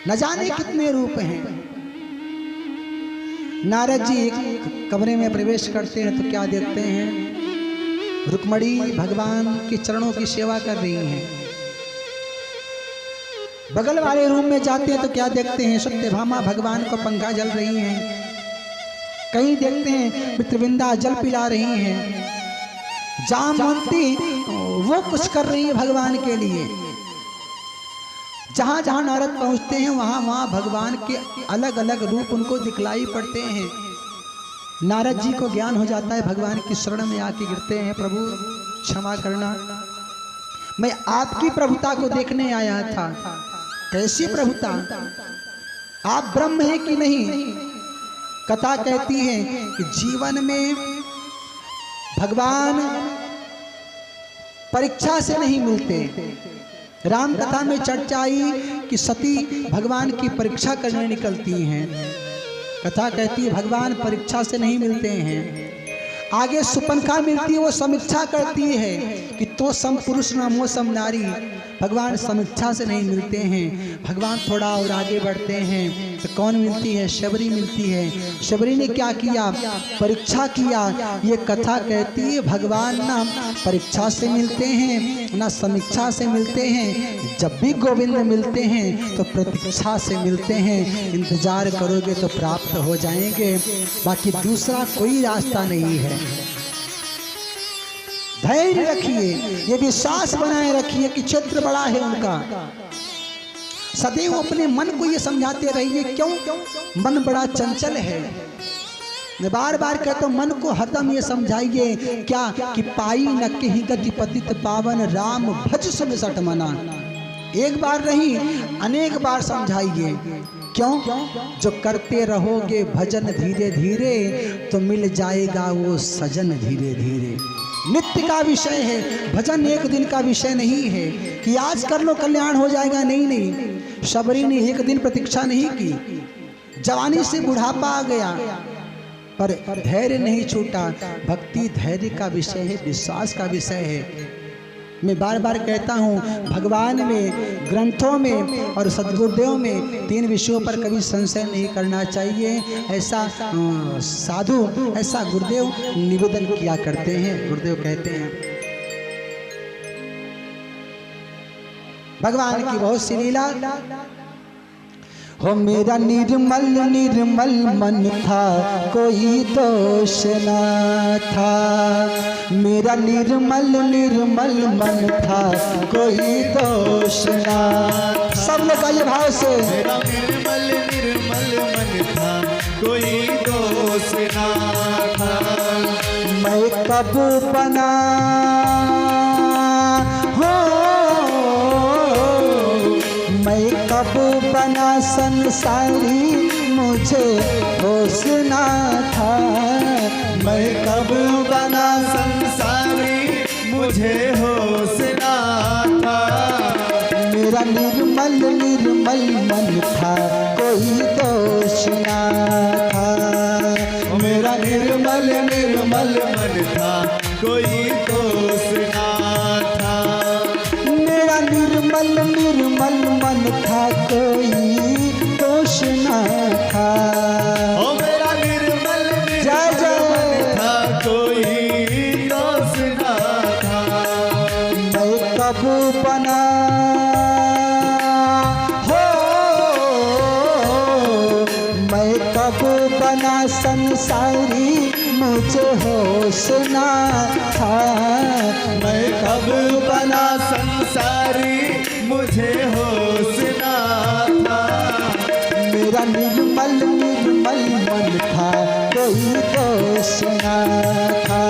न जाने कितने रूप हैं। नारद जी एक कमरे में प्रवेश करते हैं तो क्या देखते हैं, रुक्मणी भगवान के चरणों की सेवा कर रही हैं। बगल वाले रूम में जाते हैं तो क्या देखते हैं, सत्यभामा भगवान को पंखा जल रही हैं। कहीं देखते हैं मित्रविंदा जल पिला रही हैं। जामवंती वो कुछ कर रही है भगवान के लिए। जहां जहां नारद पहुंचते हैं वहां वहां भगवान के अलग अलग रूप उनको दिखलाई पड़ते हैं। नारद जी को ज्ञान हो जाता है, भगवान की शरण में आके गिरते हैं, प्रभु क्षमा करना, मैं आपकी प्रभुता को देखने आया था। कैसी प्रभुता, आप ब्रह्म हैं कि नहीं। कथा कहती है कि जीवन में भगवान परीक्षा से नहीं मिलते। राम कथा में चर्चा आई कि सती भगवान की परीक्षा करने निकलती हैं। कथा कहती है भगवान परीक्षा से नहीं मिलते हैं। आगे सुपनखा मिलती है, वो समीक्षा करती है कि तो सम पुरुष नमो सम नारी। भगवान समीक्षा से नहीं मिलते हैं। भगवान थोड़ा और आगे बढ़ते हैं तो कौन मिलती है, शबरी मिलती है। शबरी ने क्या किया, परीक्षा किया। ये कथा कहती है भगवान ना परीक्षा से मिलते हैं ना समीक्षा से मिलते हैं। जब भी गोविंद मिलते हैं तो प्रतीक्षा से मिलते हैं। इंतजार करोगे तो प्राप्त हो जाएंगे, बाकी दूसरा कोई रास्ता नहीं है। धैर्य रखिए, ये विश्वास बनाए रखिए कि क्षेत्र बड़ा है उनका। सदैव अपने मन को ये समझाते रहिए, क्यों मन बड़ा चंचल है। मैं बार बार कहता हूँ मन को हरदम ये समझाइए क्या कि पाई न कहीं गति पतित पावन राम भज सुन सट मना। एक बार नहीं अनेक बार समझाइए। क्यों, जो करते रहोगे भजन धीरे धीरे तो मिल जाएगा वो सजन धीरे धीरे। नित्य का विषय है, भजन एक दिन का विषय नहीं है कि आज कर लो कल्याण हो जाएगा। नहीं नहीं, शबरी ने एक दिन प्रतीक्षा नहीं की। जवानी से बुढ़ापा आ गया पर धैर्य नहीं छूटा। भक्ति धैर्य का विषय है, विश्वास का विषय है। मैं बार बार कहता हूँ भगवान में, ग्रंथों में और सद्गुरुदेव में 3 विषयों पर कभी संशय नहीं करना चाहिए। ऐसा साधु, ऐसा गुरुदेव निवेदन किया करते हैं। गुरुदेव कहते हैं भगवान की बहुत सी लीला। हो मेरा निर्मल निर्मल मन था, कोई दोष ना था। मेरा निर्मल निर्मल मन था, कोई दोष ना। सब लोग आइए भाव से। मेरा निर्मल निर्मल मन था, कोई दोष ना था। मैं कब बना हो, मैं कब बना संसारी, मुझे होश ना था। मैं कब बना संसारी, मुझे होश ना था। मेरा निर्मल निर्मल मन था, कोई दोष ना था। मेरा निर्मल निर्मल मन था, कोई दोष ना था। मेरा निर्मल निर्मल मन था, कोई दोष ना था। ओ मेरा निर्मल जय जय। निर्मल था, कोई दोष ना था। मैं कब बना हो, मैं कब बना संसारी, मुझे होश ना था। मैं कब बना संसारी, मुझे होश ना था। मेरा निर्मल निर्मल मन था, कोई दोष ना था।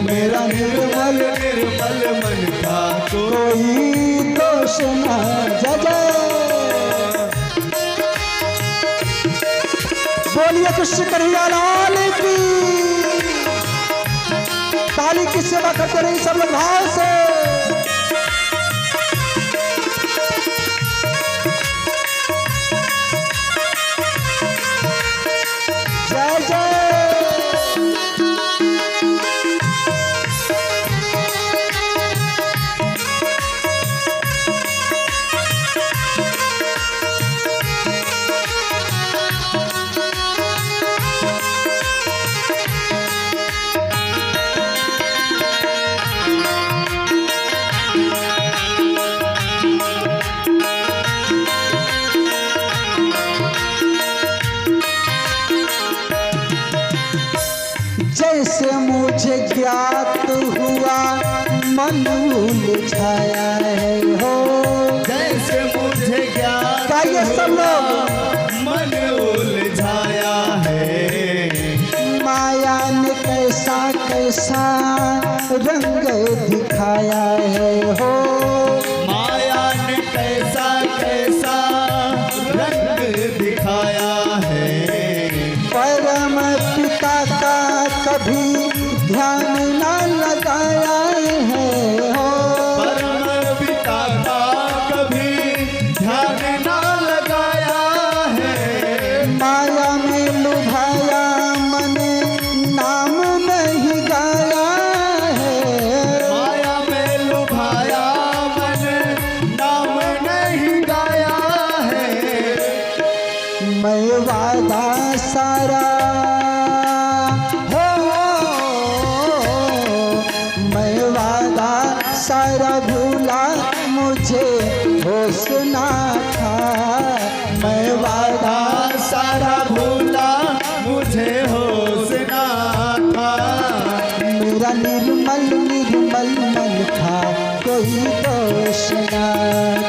मेरा निर्मल निर्मल मन था, कोई दोष ना। जय जय। बोलिए कृष्ण कन्हैया लाल की। ताली की सेवा करते रहिए सब लोग भाव से। जय जय। जैसे मुझे ज्ञात हुआ, मन उलझाया है हो। जैसे मुझे ज्ञात गाइए सब लोग। मन उलझाया है। माया ने कैसा कैसा रंग दिखाया है हो। माया ने कैसा कैसा रंग दिखाया है। परम पिता का कभी ध्यान न लगाया है हो। परम पिता का कभी ध्यान ना लगाया है। माया में लुभाया मन, नाम नहीं गाया है। माया में लुभाया मन, नाम नहीं गाया है। मैं वादा सारा हो, मैं वादा सारा भूला, मुझे होश ना था। मैं वादा सारा भूला, मुझे होश ना था। मेरा निर्मल निर्मल मन था, कोई दोष ना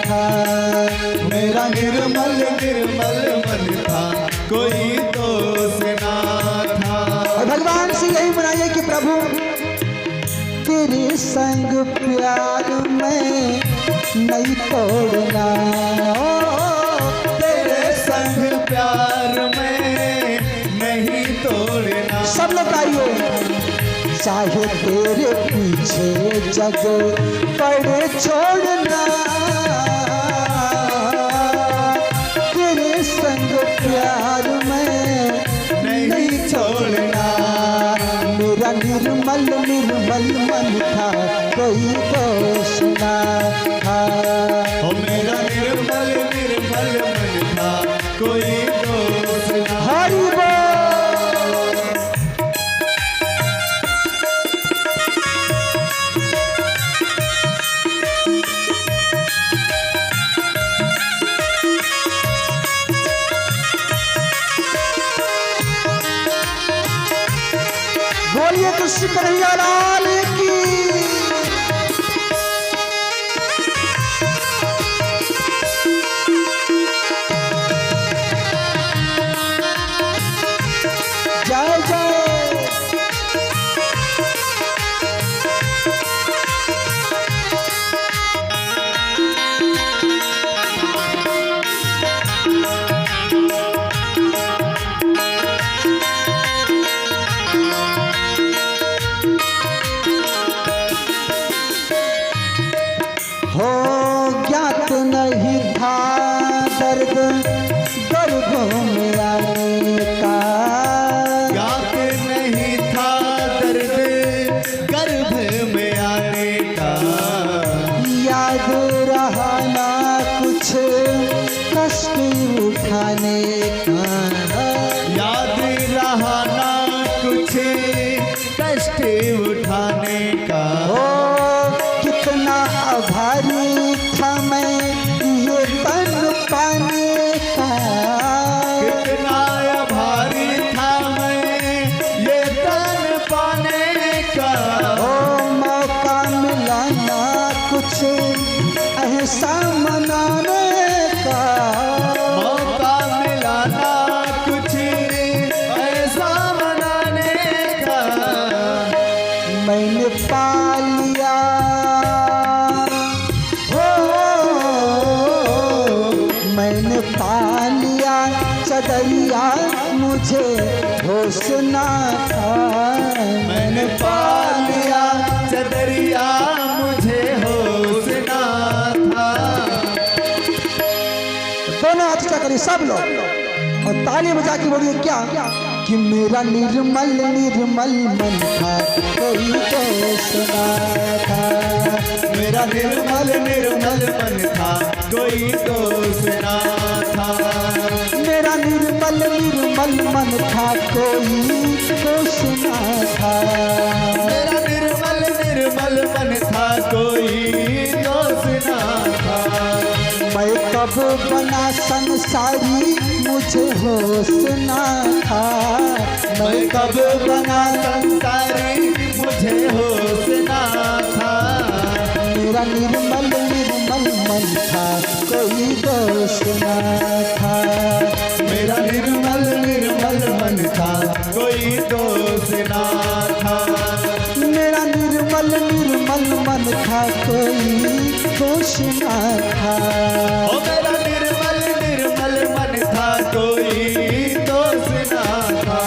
था। मेरा निर्मल निर्मल मन था, कोई दोष ना था। और भगवान से यही मनाइए कि प्रभु तेरे संग प्यार में नहीं तोड़ना। तेरे संग प्यार में नहीं तोड़ना। सब लोग आइए। चाहे तेरे पीछे जग पड़े छोड़ना, तेरे संग प्यार में नहीं छोड़ना। मेरा निर्मल निर्मल मन था, कोई दोष ना था। ओ मेरा निर्मल निर्मल मन था, कोई दोष ना। हरि बोल। कृष्ण कन्हैया लाल की। जय जय। हो ज्ञात नहीं था दर्द गर्भ में आने का, ज्ञात नहीं था दर्द गर्भ में आने का, याद रहा ना कुछ कष्ट उठाने का, याद रहा ना कुछ कष्ट उठाने का। हो कितना आभारी था मैं ये तन पाने का, कितना आभारी था मैं ये तन पाने का। ओ मौका मिला ना कुछ ऐसा मनाने का, मौका मिला ना कुछ ऐसा मनाने का। मैंने पा लिया मैंने पा लिया चदरिया मुझे होश ना था, मैंने पा लिया चदरिया मुझे होश ना था। दोनों हाथ क्या करिए सब लोग और ताली बजा के बोलिए क्या कि मेरा निर्मल निर्मल मन था कोई दोष ना था, मेरा निर्मल निर्मल मन था कोई दोष ना था। मेरा निर्मल निर्मल मन था कोई दोष ना था, मेरा निर्मल निर्मल मन था कोई दोष ना था। मैं कब बना संसारी मुझे होश ना था, मैं कब बना संसारी मुझे होश ना था। मेरा निर्मल निर्मल मन था कोई दोष ना था, मेरा निर्मल निर्मल मन था कोई दोष ना था। मेरा निर्मल निर्मल मन था कोई दोष ना था। ओ मेरा निर्मल निर्मल मन था कोई दोष ना था।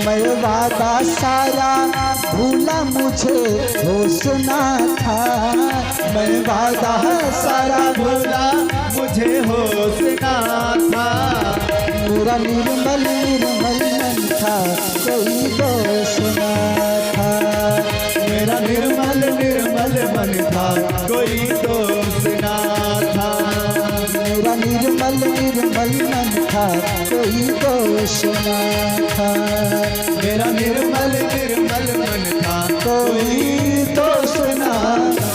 मैं वादा सारा भूला मुझे होश ना था, मैं वादा सारा भूला मुझे होश ना था। मेरा निर्मल निर्मल मन था कोई दोष ना था, मेरा निर्मल निर्मल मन था कोई दोष ना था। मेरा निर्मल निर्मल मन था कोई दोष ना था, मेरा निर्मल निर्मल मन था कोई दोष ना था।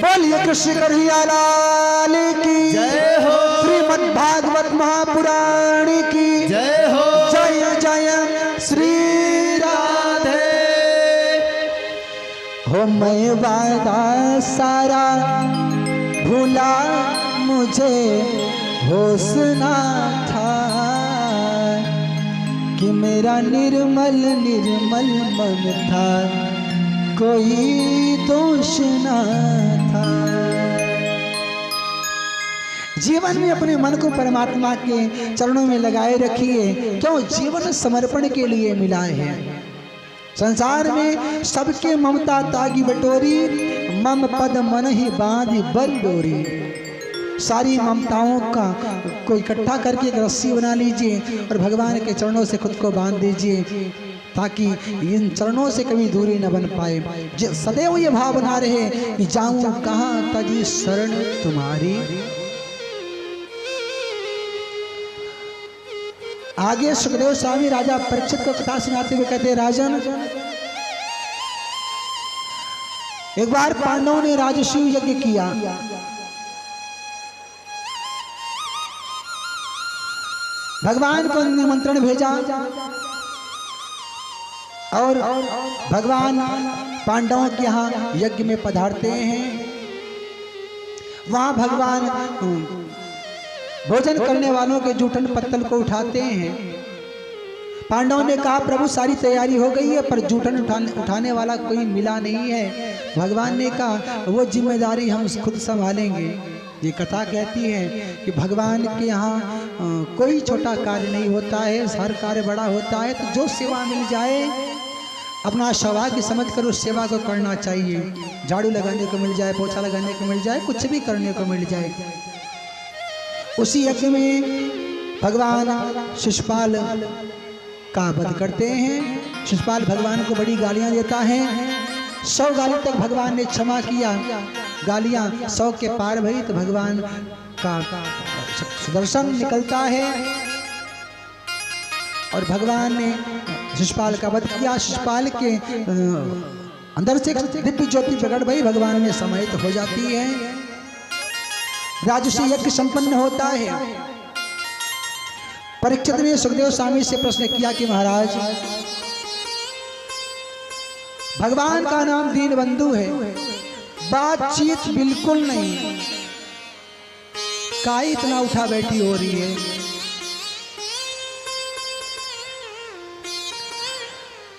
बोलिए कृष्ण कन्हैया लाल की जय हो, श्रीमद् भागवत महापुराण की जय हो, जय जय श्री राधे। हो मैं वादा सारा भूला मुझे होश ना था, कि मेरा निर्मल निर्मल मन था कोई दोष ना था। जीवन में अपने मन को परमात्मा के चरणों में लगाए रखिए, क्यों जीवन समर्पण के लिए मिला है। संसार में सबके ममता तागी बटोरी, मम पद मन ही बांधी बल डोरी। सारी ममताओं का को इकट्ठा करके एक रस्सी बना लीजिए और भगवान के चरणों से खुद को बांध दीजिए, ताकि इन चरणों से कभी दूरी न बन पाए। सदैव ये भाव बना रहे कि जाऊं कहाँ तजी शरण तुम्हारी। आगे सुखदेव स्वामी राजा परीक्षित को कथा सुनाते हुए कहते, राजन एक बार पांडवों ने राजसूय यज्ञ किया। भगवान को निमंत्रण भेजा और भगवान पांडवों के यहाँ यज्ञ में पधारते हैं। वहाँ भगवान भोजन करने वालों के जूठन पत्तल को उठाते हैं। पांडवों ने कहा प्रभु सारी तैयारी हो गई है पर जूठन उठाने वाला कोई मिला नहीं है। भगवान ने कहा वो जिम्मेदारी हम खुद संभालेंगे। ये कथा कहती है कि भगवान के यहाँ कोई छोटा कार्य नहीं होता है, हर कार्य बड़ा होता है। तो जो सेवा मिल जाए अपना सौभाग्य समझ कर उस सेवा को करना चाहिए। झाड़ू लगाने को मिल जाए, पोछा लगाने को मिल जाए, कुछ भी करने को मिल जाए। उसी यज्ञ में भगवान शिशुपाल का वध करते हैं। शिशुपाल भगवान को बड़ी गालियां देता है। 100 गाली तक भगवान ने क्षमा किया, गालियां 100 के पार भई तो भगवान का सुदर्शन निकलता है और भगवान ने शिशुपाल का वध किया। शिशुपाल के अंदर से दिव्य ज्योति प्रकट भई भगवान में समाहित हो जाती है। राजसी यज्ञ संपन्न होता है। परीक्षित ने सुखदेव स्वामी से प्रश्न किया कि महाराज भगवान का नाम दीनबंधु है, बातचीत बिल्कुल नहीं, काहे इतना उठा बैठी हो रही है?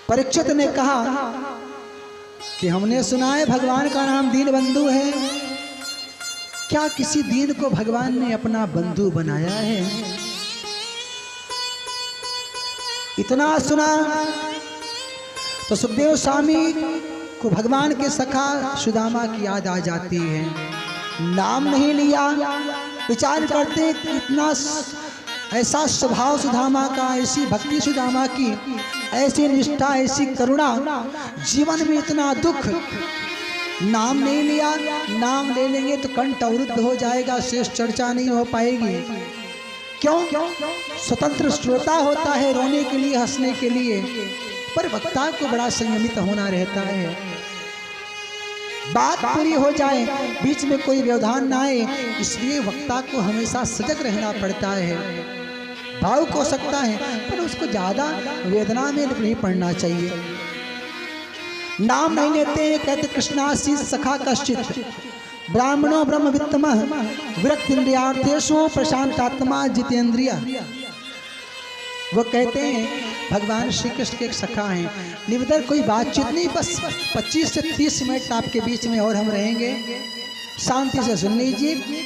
परीक्षित ने कहा कि हमने सुना है भगवान का नाम दीनबंधु है, क्या किसी दीन को भगवान ने अपना बंधु बनाया है? इतना सुना तो सुखदेव स्वामी को भगवान के सखा सुदामा की याद आ जाती है। नाम नहीं लिया, विचार करते इतना ऐसा स्वभाव सुदामा का, ऐसी भक्ति सुदामा की, ऐसी निष्ठा, ऐसी करुणा, जीवन में इतना दुख, नाम नहीं लिया। नाम ले लेंगे तो कंठ अवरुद्ध हो जाएगा, शेष चर्चा नहीं हो पाएगी। क्यों? स्वतंत्र श्रोता होता है रोने के लिए, हंसने के लिए, पर वक्ता को बड़ा संयमित होना रहता है। बात पूरी हो जाए, बीच में कोई व्यवधान ना आए, इसलिए वक्ता को हमेशा सजग रहना पड़ता है। भावुक हो सकता है पर उसको ज्यादा वेदना में नहीं पड़ना चाहिए। नाम नहीं लेते हैं, कहते कृष्णासी सखा कश्चित ब्राह्मणो ब्रह्म वित्तमः विरक्तिन्द्रियार्थेषु प्रशांतात्मा जितेंद्रिय। वो कहते हैं भगवान श्री कृष्ण के एक सखा हैं, निरंतर कोई बातचीत नहीं, बस 25 से 30 मिनट आपके बीच में और हम रहेंगे, शांति से सुन लीजिए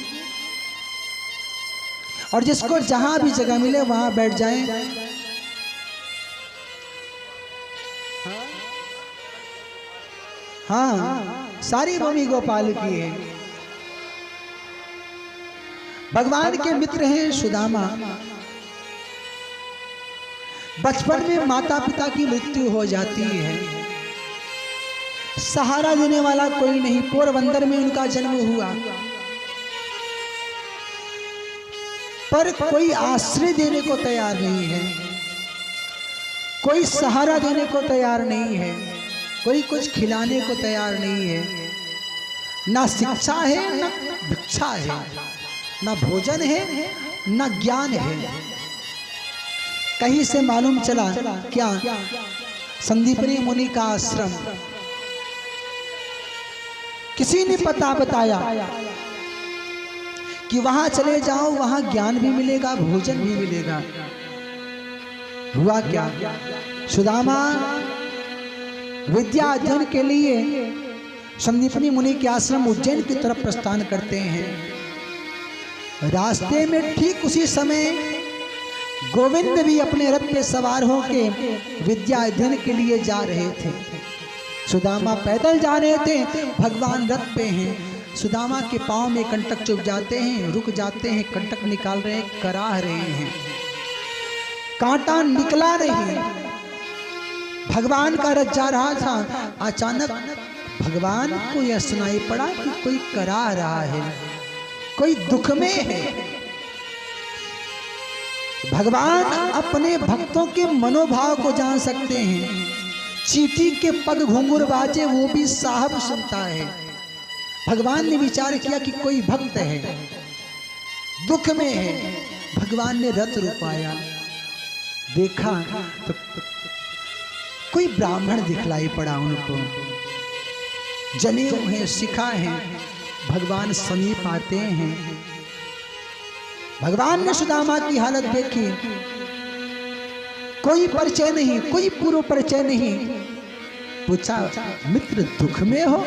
और जिसको जहां भी जगह मिले वहां बैठ जाएं। हाँ, सारी भूमि गोपाल की है। भगवान के मित्र हैं सुदामा। बचपन में माता पिता की मृत्यु हो जाती है, सहारा देने वाला कोई नहीं। पोरबंदर में उनका जन्म हुआ पर कोई आश्रय देने को तैयार नहीं है, कोई सहारा देने को तैयार नहीं है, कोई कुछ खिलाने को तैयार नहीं है। ना शिक्षा है, ना भिक्षा है, ना भोजन है, ना ज्ञान है। कहीं से मालूम चला क्या? संदीपनी मुनि का आश्रम। किसी ने पता बताया कि वहां चले जाओ, वहां ज्ञान भी मिलेगा, भोजन भी मिलेगा। हुआ क्या? सुदामा विद्या अध्ययन के लिए संदीपनी मुनि के आश्रम उज्जैन की तरफ प्रस्थान करते हैं। रास्ते में ठीक उसी समय गोविंद भी अपने रथ पे सवार होके विद्या अध्ययन के लिए जा रहे थे। सुदामा पैदल जा रहे थे, भगवान रथ पे हैं। सुदामा के पांव में कंटक चुभ जाते हैं, रुक जाते हैं, कंटक निकाल रहे हैं, कराह रहे हैं, कांटा निकला नहीं। भगवान का रथ जा रहा था, अचानक भगवान को यह सुनाई पड़ा कि कोई कराह रहा है, कोई दुख में है। भगवान अपने भक्तों के मनोभाव को जान सकते हैं। चींटी के पग घुंघरू बाजे वो भी साहब सुनता है। भगवान ने विचार किया कि कोई भक्त है, दुख में है। भगवान ने रथ रुकाया, देखा तो कोई ब्राह्मण दिखलाई पड़ा उनको, जनेऊ है, शिखा है। भगवान समीप आते हैं। भगवान ने सुदामा की हालत देखी, कोई परिचय नहीं, कोई पूर्व परिचय नहीं। पूछा, मित्र दुख में हो?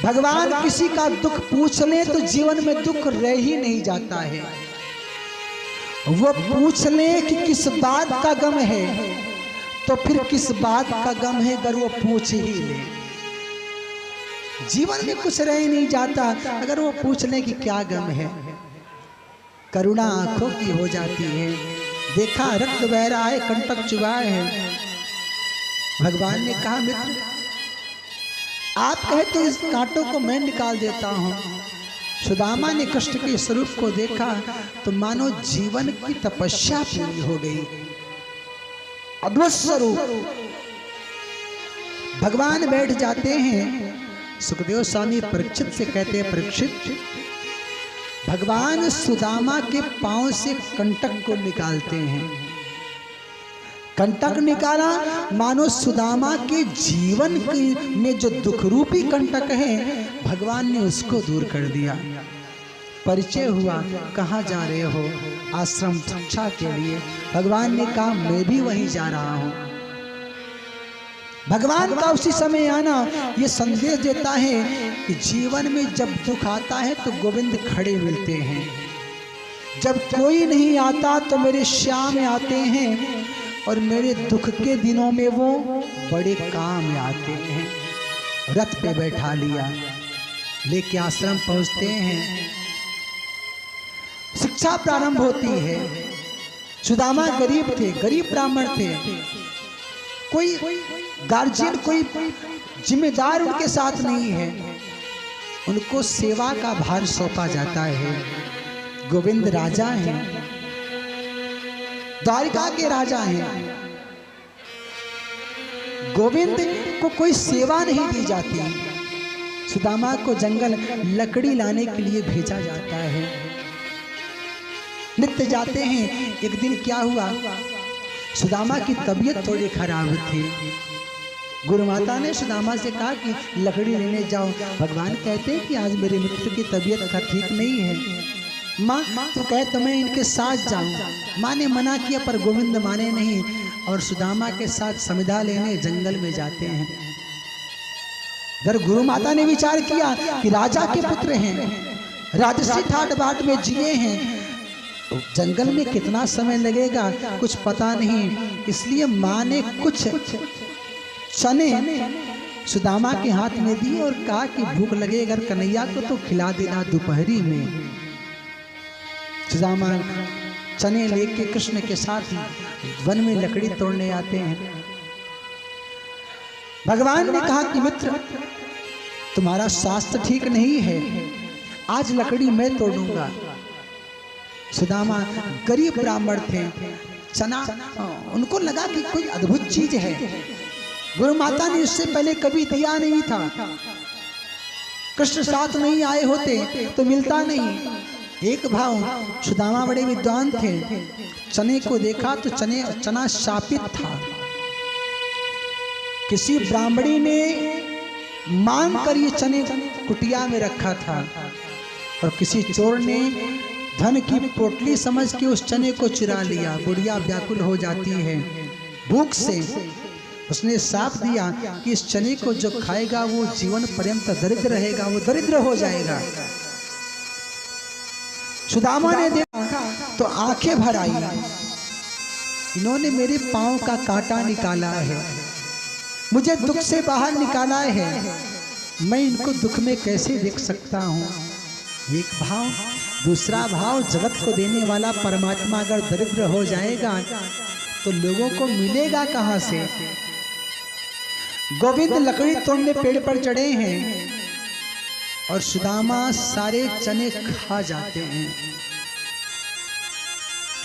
भगवान किसी का दुख पूछ ले तो जीवन में दुख रह ही नहीं जाता है। वो पूछ ले कि किस बात का गम है, तो फिर किस बात का गम है अगर वो पूछ ही ले। जीवन में कुछ रह ही नहीं जाता अगर वो पूछ ले कि क्या गम है। करुणा आंखों की हो जाती है। देखा रक्त बह रहा है, कंटक चुभा है। भगवान ने कहा, मित्र आप कहे तो इस कांटों को मैं निकाल देता हूं। सुदामा ने कृष्ण के स्वरूप को देखा तो मानो जीवन की तपस्या पूरी हो गई। अद्भुत स्वरूप। भगवान बैठ जाते हैं। सुखदेव स्वामी परीक्षित से कहते हैं, परीक्षित भगवान सुदामा के पांव से कंटक को निकालते हैं। कंटक निकाला मानो सुदामा के जीवन में जो दुख रूपी कंटक है भगवान ने उसको दूर कर दिया। परिचय हुआ, कहाँ जा रहे हो? आश्रम शिक्षा के लिए। भगवान ने कहा, मैं भी वहीं जा रहा हूँ। भगवान का उसी समय आना ये संदेश देता है कि जीवन में जब दुख आता है तो गोविंद खड़े मिलते हैं। जब कोई नहीं आता तो मेरे श्याम आते हैं और मेरे दुख के दिनों में वो बड़े काम आते हैं। रथ पे बैठा लिया, लेके आश्रम पहुंचते हैं। शिक्षा प्रारंभ होती है। सुदामा गरीब थे, गरीब ब्राह्मण थे। कोई गार्जियन, कोई जिम्मेदार उनके साथ नहीं है। उनको सेवा का भार सौंपा जाता है। गोविंद राजा हैं, द्वारिका के राजा हैं। गोविंद को कोई सेवा नहीं दी जाती। सुदामा को जंगल लकड़ी लाने के लिए भेजा जाता है। नित्य जाते हैं। एक दिन क्या हुआ, सुदामा की तबीयत थोड़ी खराब थी। गुरु माता ने सुदामा से कहा कि लकड़ी लेने जाओ। भगवान कहते हैं कि आज मेरे मित्र की तबीयत ठीक नहीं है। माँ तो कहे तो मैं इनके साथ जाऊं। माँ ने मना किया पर गोविंद माने नहीं और सुदामा के साथ समिधा लेने जंगल में जाते हैं। इधर गुरु माता ने विचार किया कि राजा के पुत्र हैं, राजसी ठाट बाट में जिए हैं, जंगल में कितना समय लगेगा कुछ पता नहीं। इसलिए माँ ने कुछ चने सुदामा के हाथ में दिए और कहा कि भूख लगे अगर कन्हैया को तो खिला देना दोपहरी में। सुदामा चने लेके कृष्ण के साथ वन में लकड़ी तोड़ने आते हैं। भगवान ने कहा कि मित्र तुम्हारा स्वास्थ्य ठीक नहीं है, आज लकड़ी मैं तोड़ूंगा। सुदामा गरीब ब्राह्मण थे। चना उनको लगा कि कोई अद्भुत चीज है। गुरु माता ने इससे पहले कभी दिया नहीं था। कृष्ण साथ नहीं आए होते तो मिलता नहीं। एक भाव सुदामा बड़े विद्वान थे। चने को देखा तो चना शापित था। किसी ब्राह्मणी ने मांग कर ये चने कुटिया में रखा था और किसी चोर ने धन की पोटली समझ के उस चने को चुरा लिया। बुढ़िया व्याकुल हो जाती है भूख से। उसने साफ दिया कि इस चने को जो खाएगा वो जीवन पर्यंत दरिद्र रहेगा, वो दरिद्र हो जाएगा। सुदामा ने देखा तो आंखें भर आई। इन्होंने मेरे पांव का कांटा निकाला है, मुझे दुख से बाहर निकाला है, मैं इनको दुख में कैसे देख सकता हूँ। एक भाव। दूसरा भाव, जगत को देने वाला परमात्मा अगर दरिद्र हो जाएगा तो लोगों को मिलेगा कहाँ से। गोविंद लकड़ी तोड़ने पेड़ पर चढ़े हैं और सुदामा सारे चने खा जाते हैं।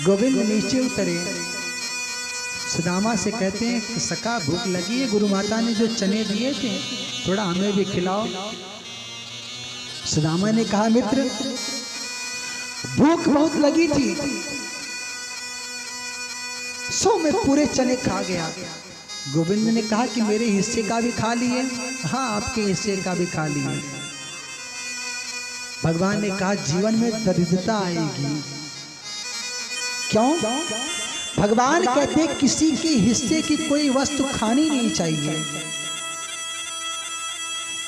गोविंद नीचे उतरे, सुदामा से कहते हैं कि सखा भूख लगी है, गुरु माता ने जो चने दिए थे थोड़ा हमें भी खिलाओ। सुदामा ने कहा मित्र भूख बहुत लगी थी, सो मैं पूरे चने खा गया। गोविंद ने कहा कि मेरे हिस्से का भी खा लिए। हाँ, आपके हिस्से का भी खा लिए। भगवान ने कहा जीवन में दरिद्रता आएगी। क्यों? भगवान कहते किसी के हिस्से की कोई वस्तु खानी नहीं चाहिए।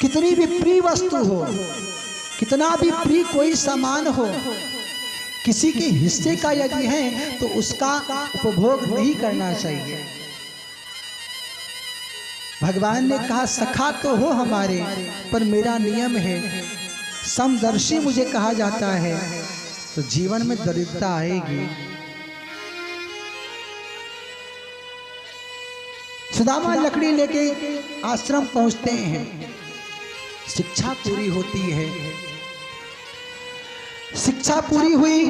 कितनी भी प्रिय वस्तु हो, कितना भी प्रिय कोई सामान हो, किसी के हिस्से का यदि है तो उसका उपभोग नहीं करना चाहिए। भगवान ने कहा सखा तो हो हमारे, पर मेरा नियम है, समदर्शी मुझे कहा जाता है, तो जीवन में दरिद्रता आएगी। सुदामा लकड़ी लेके आश्रम पहुंचते हैं। शिक्षा पूरी होती है। शिक्षा पूरी हुई,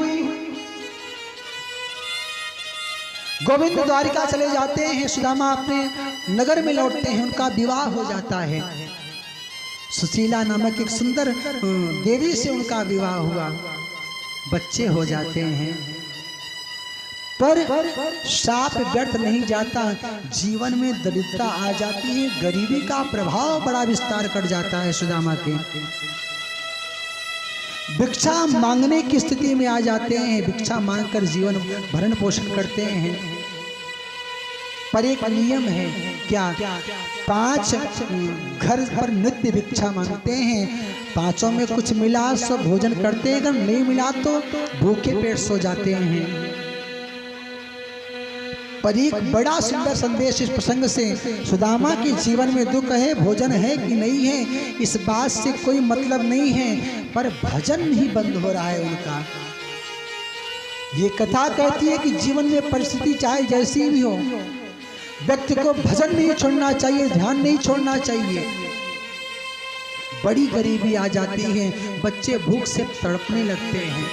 गोविंद द्वारिका चले जाते हैं। सुदामा अपने नगर में लौटते हैं। उनका विवाह हो जाता है। सुशीला नामक एक सुंदर देवी से उनका विवाह हुआ। बच्चे हो जाते हैं, पर शाप व्यर्थ नहीं जाता। जीवन में दरिद्रता आ जाती है। गरीबी का प्रभाव बड़ा विस्तार कर जाता है। सुदामा के भिक्षा मांगने की स्थिति में आ जाते हैं। भिक्षा मांगकर जीवन भरण पोषण करते हैं। पर एक नियम है, क्या? 5 घर पर नित्य भिक्षा मांगते हैं। 5 में कुछ मिला सो भोजन करते हैं, अगर नहीं मिला तो भूखे पेट सो जाते हैं। पर एक बड़ा सुंदर संदेश इस प्रसंग से, सुदामा के जीवन में दुख है, भोजन है कि नहीं है इस बात से कोई मतलब नहीं है, पर भजन नहीं बंद हो रहा है उनका। ये कथा कहती है कि जीवन में परिस्थिति चाहे जैसी भी हो, व्यक्ति को भजन नहीं छोड़ना चाहिए, ध्यान नहीं छोड़ना चाहिए। बड़ी गरीबी आ जाती है, बच्चे भूख से तड़पने लगते हैं,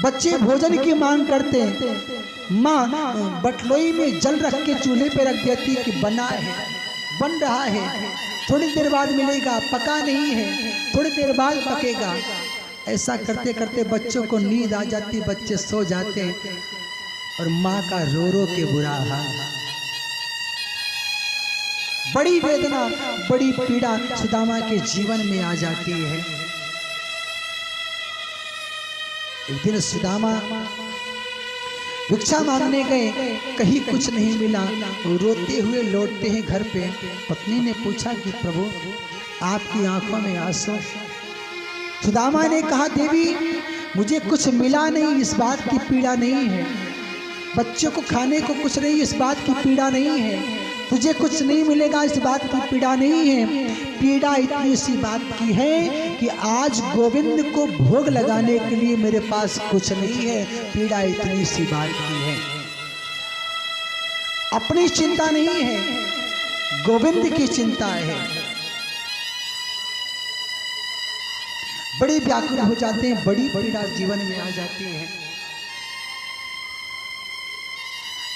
बच्चे भोजन की मांग करते हैं। माँ बटलोई में जल रख के चूल्हे पे रख देती कि बना है, बन रहा है, थोड़ी देर बाद मिलेगा, पका नहीं है, थोड़ी देर बाद पकेगा। ऐसा करते करते बच्चों को नींद आ जाती, बच्चे सो जाते हैं और माँ का रो रो के बुरा हाल। बड़ी वेदना, बड़ी पीड़ा सुदामा के जीवन में आ जाती है। एक दिन सुदामा भिक्षा मांगने गए, कहीं कुछ नहीं मिला। रोते हुए लौटते हैं घर पे। पत्नी ने पूछा कि प्रभु आपकी आंखों में आंसू। सुदामा ने कहा देवी मुझे कुछ मिला नहीं इस बात की पीड़ा नहीं है, बच्चों को खाने को कुछ नहीं इस बात की पीड़ा नहीं है, तुझे कुछ नहीं मिलेगा इस बात की पीड़ा नहीं है। पीड़ा इतनी सी बात की है कि आज गोविंद को भोग लगाने के लिए मेरे पास कुछ नहीं है। पीड़ा इतनी सी बात की है। अपनी चिंता नहीं है, गोविंद की चिंता है। बड़े व्याकुल हो जाते हैं, बड़ी पीड़ा जीवन में आ जाती है।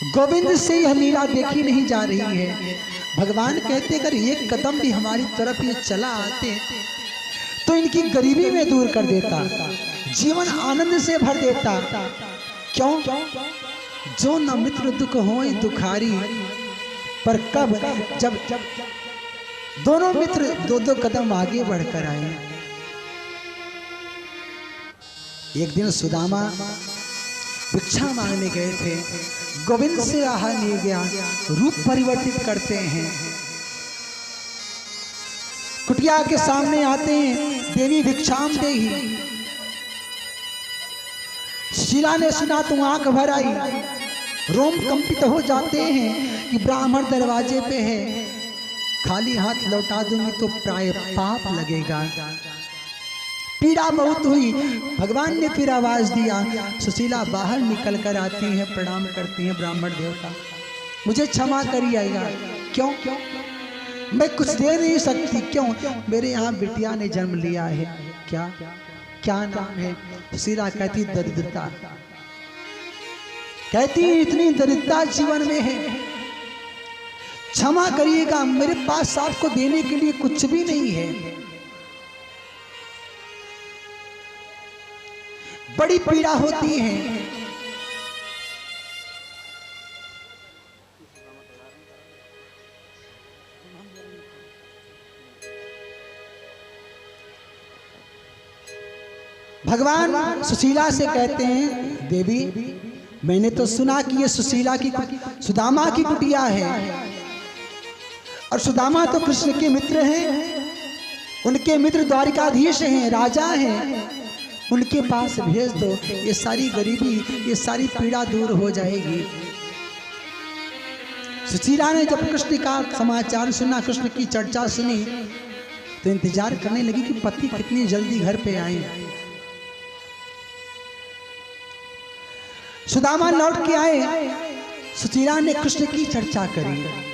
गोविंद से यह लीला देखी नहीं जा रही है। भगवान कहते अगर एक कदम भी हमारी तरफ ये चला आते तो इनकी गरीबी में दूर कर देता, जीवन आनंद से भर देता। क्यों? जो न मित्र दुख हो दुखारी, पर कब जब दोनों मित्र दो दो कदम आगे बढ़कर आए। एक दिन सुदामा भिक्षा मांगने गए थे, गोविंद से रहा नहीं गया, रूप परिवर्तित करते हैं। कुटिया के सामने आते हैं, देवी भिक्षाम देहि। शीला ने सुना तो आंख भर आई, रोम कंपित हो जाते हैं कि ब्राह्मण दरवाजे पे है, खाली हाथ लौटा दूंगी तो प्राय पाप लगेगा। पीड़ा बहुत हुई। भगवान ने फिर आवाज दिया। सुशीला बाहर निकल कर आती हैं, प्रणाम करती हैं, ब्राह्मण देवता मुझे क्षमा करिएगा। क्यों? मैं कुछ दे नहीं सकती। क्यों? मेरे यहाँ बिटिया ने जन्म लिया है। क्या क्या नाम है? सुशीला कहती दरिद्रता। कहती इतनी दरिद्रता जीवन में है, क्षमा करिएगा, मेरे पास आपको देने के लिए कुछ भी नहीं है। बड़ी पीड़ा होती है। भगवान सुशीला से कहते हैं, देवी मैंने तो सुना कि ये सुशीला की सुदामा की कुटिया है, और सुदामा तो कृष्ण के मित्र हैं, उनके मित्र द्वारिकाधीश हैं, राजा हैं, उनके पास भेज दो, ये सारी गरीबी, ये सारी पीड़ा दूर हो जाएगी। सुशीला ने जब कृष्ण का समाचार सुना, कृष्ण की चर्चा सुनी, तो इंतजार करने लगी कि पति कितनी जल्दी घर पे आए। सुदामा लौट के आए, सुशीला ने कृष्ण की चर्चा करी।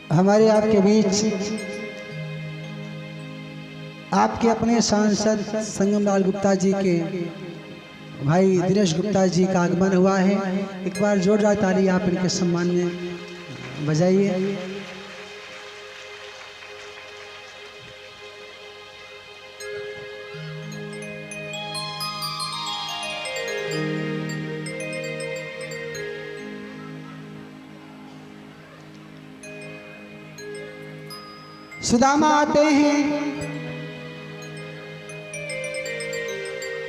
हमारे आपके बीच आपके अपने सांसद संगमलाल गुप्ता जी के भाई दिनेश गुप्ता जी का आगमन हुआ है। एक बार जोरदार ताली आप इनके सम्मान में बजाइए। सुदामा आते हैं।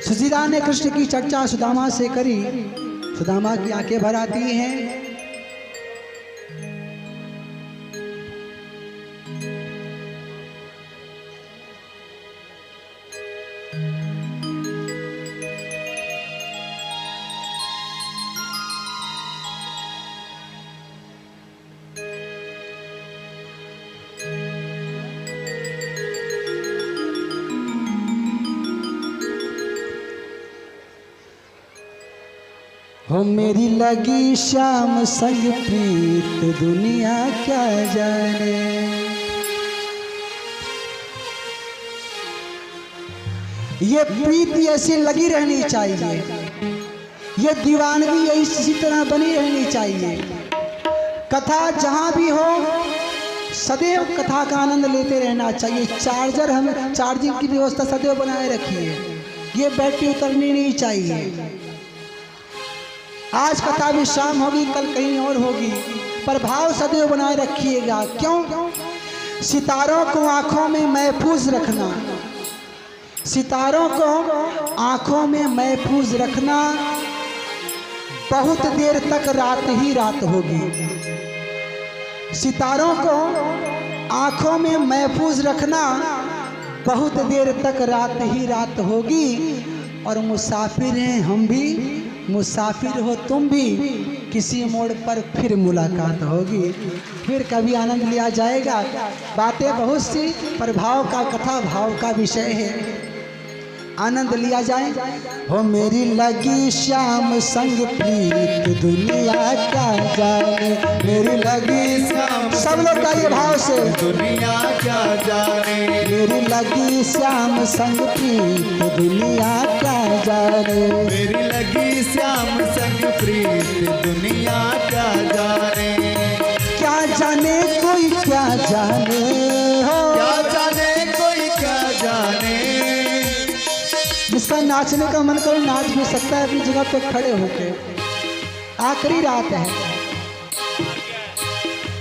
सुशीला ने कृष्ण की चर्चा सुदामा से करी। सुदामा की आंखें भर आती हैं। हो मेरी लगी श्याम संग प्रीत दुनिया क्या जाने। ये प्रीति ऐसी लगी रहनी चाहिए, ये दीवानगी इसी तरह बनी रहनी चाहिए। कथा जहाँ भी हो सदैव कथा का आनंद लेते रहना चाहिए। चार्जिंग की व्यवस्था सदैव बनाए रखिए, ये बैटरी उतरनी नहीं चाहिए। आज कथा भी शाम होगी, कल कहीं और होगी, पर भाव सदैव बनाए रखिएगा। क्यों? सितारों को आंखों में महफूज रखना, सितारों को आंखों में महफूज रखना, बहुत देर तक रात ही रात होगी। सितारों को आंखों में महफूज रखना, बहुत देर तक रात ही रात होगी। और मुसाफिर हैं हम भी, मुसाफिर हो तुम भी, किसी मोड़ पर फिर मुलाकात होगी, फिर कभी आनंद लिया जाएगा। बातें बहुत सी, पर भाव का कथा भाव का विषय है, आनंद लिया जाए। हो मेरी लगी श्याम संग प्रीत दुनिया क्या जाने, मेरी लगी श्याम, सब लोग गाइए भाव से, दुनिया क्या जाने, मेरी लगी श्याम संग प्रीत दुनिया क्या जाने, मेरी लगी श्याम संग प्रीत दुनिया क्या जाने, क्या जाने कोई क्या जाने, हो क्या जाने कोई क्या जाने। जिसका नाचने का मन करे नाच भी सकता है अपनी जगह पे खड़े होके। आखिरी रात है,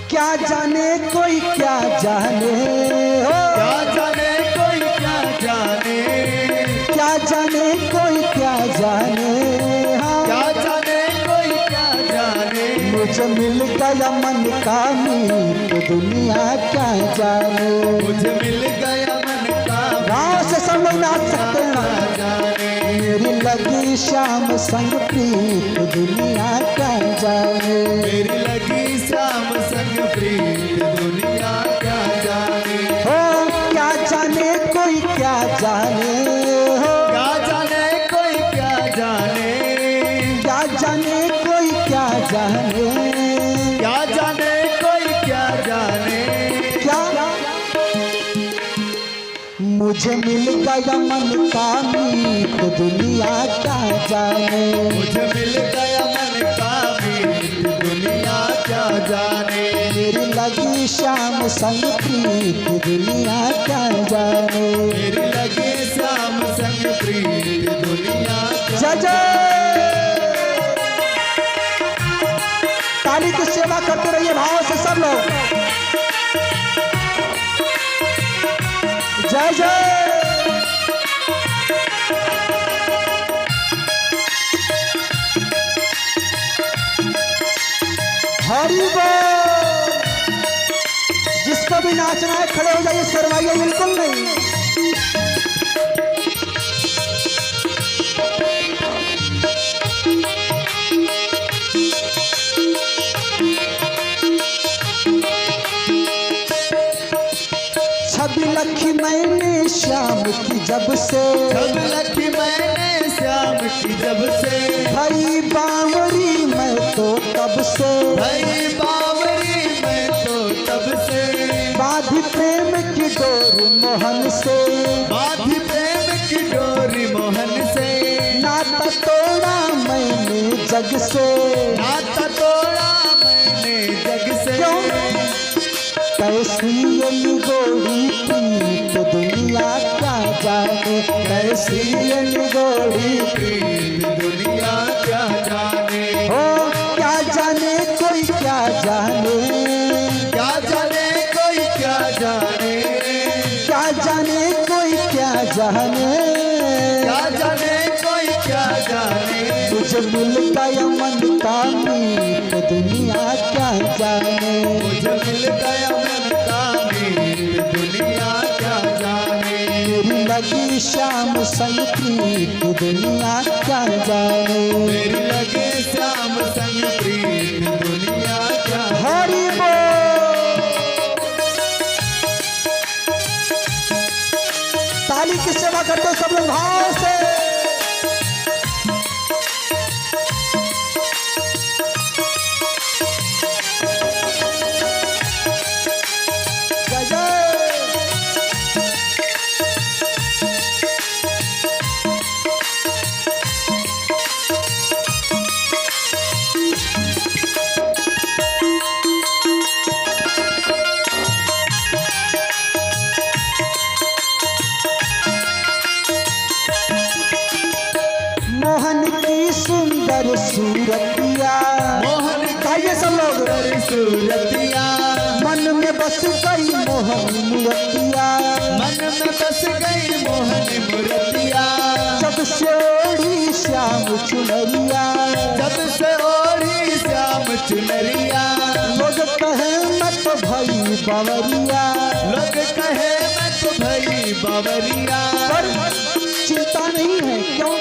क्या जाने कोई क्या जाने, हो क्या जाने कोई क्या जाने, क्या जाने कोई क्या जाने, हाँ क्या जाने कोई क्या जाने, मुझे मिल गया मन का मीत दुनिया क्या जाने, मुझे मिल गया मन का गाँव से सब लोग नाच सकते हैं। मेरी लगी श्याम संग प्रीत दुनिया क्या जाने, मेरी लगी श्याम संग प्रीत दुनिया क्या जाने, हो क्या जाने कोई क्या जाने, हो क्या जाने कोई क्या जाने, क्या जाने कोई क्या जाने, क्या जाने कोई क्या जाने, क्या मुझे मिल गया मन का मीत दुनिया क्या जाने, मुझे मिल गया मन का मीत दुनिया क्या जाने, मेरी लगी श्याम संग प्रीत दुनिया क्या जाने, मेरी लगी श्याम संग प्रीत दुनिया क्या जय जय। ताली की सेवा करते रहिए भाव से सब लोग, जय जय। हरि बोल। जिसको भी नाचना है खड़े हो जाइए, शर्माइए बिल्कुल नहीं। छवि लखी मैंने श्याम की जब से, जब लगी मैंने श्याम की जब से, भाई बावरी मैं तो तब से, भाई बावरी मैं तो तब से, बाधी प्रेम की डोर मोहन से, बाधी प्रेम की डोरी मोहन से, नाता तोड़ा मैंने जग से, नाता तोड़ा मैंने जग से, क्यों कैसी ये निगोरी प्रीत दुनिया क्या जाने, कैसी ये निगोरी प्रीत दुनिया क्या जाने, हो क्या जाने कोई क्या जाने, क्या जाने कोई क्या जाने, क्या जाने कोई क्या जाने, क्या जाने कोई क्या जाने, मुझे मिल गया मन का मीत दुनिया क्या जाने, मुझे मिल गया मन का मीत दुनिया क्या जाने, मेरी लगी श्याम संग प्रीत दुनिया क्या जाने, मेरी लगे श्याम संग प्रीत दुनिया क्या हरि बोल। ताली की सेवा करते सब लोग भाव से, जय जय। मोहन की सुंदर सूरतिया, मोहन गाइए सब लोग, की सूरतिया, मन में बस गई मोहन मूर्तिया, मन में बस गई मोहन मूर्तिया, चुनरिया, जब से ओढ़ी श्याम चुनरिया, लोग कहे मैं तो भई बावरिया, लोग कहे मैं तो भई बावरिया। पर चिंता नहीं है, क्यों?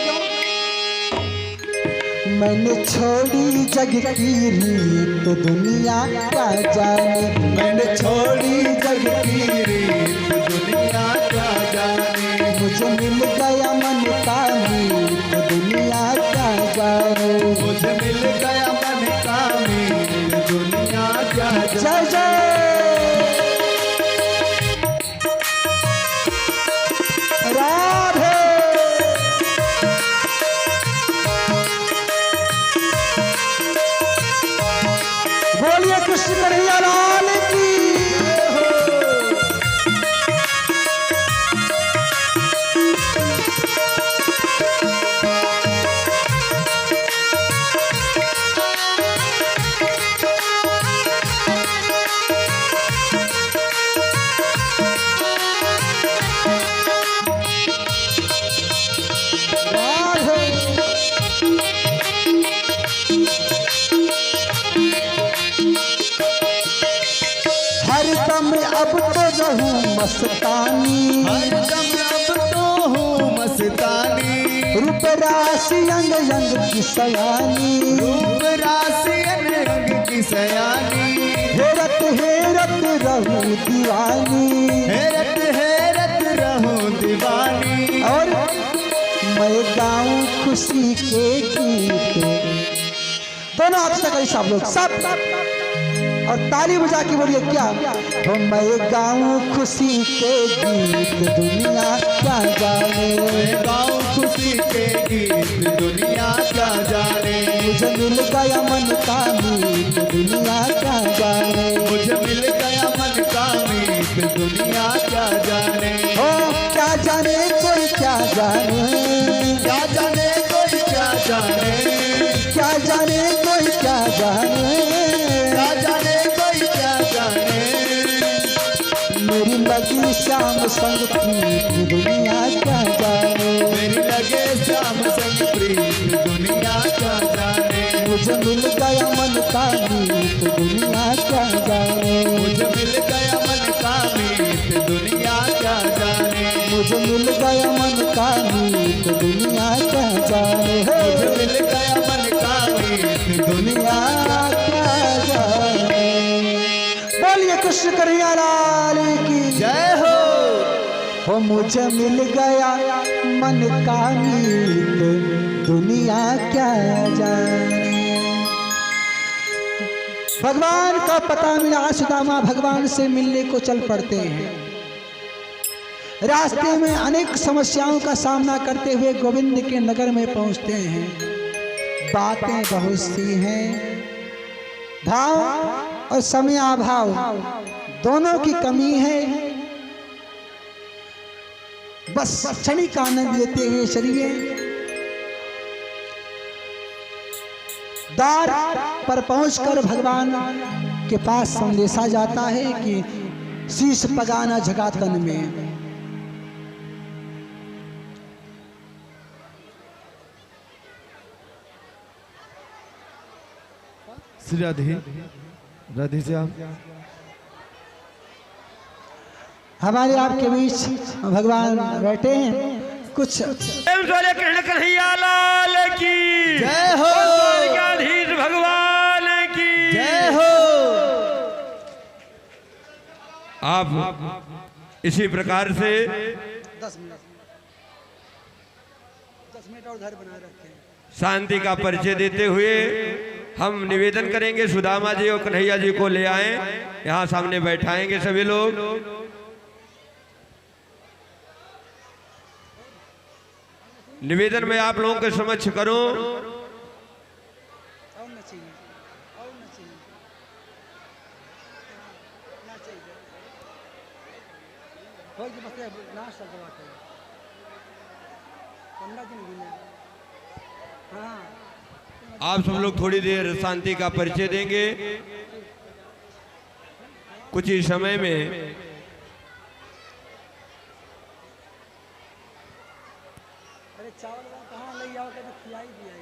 मैंने छोड़ी जग की रीत दुनिया क्या जाने, मैंने छोड़ी जग की रीत दुनिया क्या जाने, मुझे मिल गया मन का मीत दुनिया क्या जाने, मुझे मिल गया मन का मीत दुनिया क्या जय जाने। जय राधे। बोलिए कृष्ण कन्हैया लाल की। हरदम अब तो रहूं मस्तानी, हरदम अब तो हूँ मस्तानी, रूप राशि अंग अंग की सयानी, रूप राशि रंग की सयानी, हेरत हेरत रहूं दीवानी, हेरत रहूं दीवानी। और मैं गाऊं खुशी के गीत। दोनों हाथ से करें सब लोग, सब और ताली बजा के बोलिए क्या? तो मैं गाऊं खुशी के गीत दुनिया क्या जाने, मैं गाऊं खुशी के गीत दुनिया क्या जाने, मुझे मिल गया मन का मीत दुनिया क्या जाने, मुझे मिल गया मन का मीत दुनिया क्या जाने। ओ क्या जाने कोई क्या जाने, क्या जाने कोई क्या जाने, क्या जाने कोई क्या जाने, क्या जाने कोई क्या जाने। मेरी लगी श्याम संग प्रीत दुनिया क्या जाने, मेरी लगे श्याम संग प्रीत दुनिया क्या जाने, मुझे मिल गया मन का मीत दुनिया क्या जाने, मुझे मिल गया मन का मीत दुनिया क्या जाने, मुझे मिल गया मन का मीत दुनिया क्या जाने, मुझे मिल गया मन का मीत दुनिया क्या जाने। बोलिए कृष्ण कन्हैया लाल की जय हो। हो मुझे मिल गया मन का मीत दुनिया क्या जाने। भगवान का पता मिला, सुदामा भगवान से मिलने को चल पड़ते हैं। रास्ते में अनेक समस्याओं का सामना करते हुए गोविंद के नगर में पहुंचते हैं। बातें बहुत सी हैं, भाव और समय अभाव दोनों की कमी है। बस क्षणिक आनंद लेते हुए चलिए। द्वार पर पहुंचकर भगवान के पास संदेशा जाता है कि शीश पगाना जगातन में। श्री राधे राधे श्याम। हमारे आपके बीच भगवान बैठे हैं। कुछ कृष्ण कन्हैया लाल की जय हो। द्वारकाधीश भगवान की जय हो। आप इसी प्रकार से 10 मिनट और घर बनाए रखे हैं। शांति का परिचय देते हुए हम निवेदन करेंगे सुदामा जी और कन्हैया जी को ले आए, यहाँ सामने बैठाएंगे सभी लोग। निवेदन में आप लोगों के समक्ष करूं, आप सब लोग थोड़ी देर शांति का परिचय देंगे। कुछ ही समय में चावल कहाँ ले जाओ, खिलाई दिया।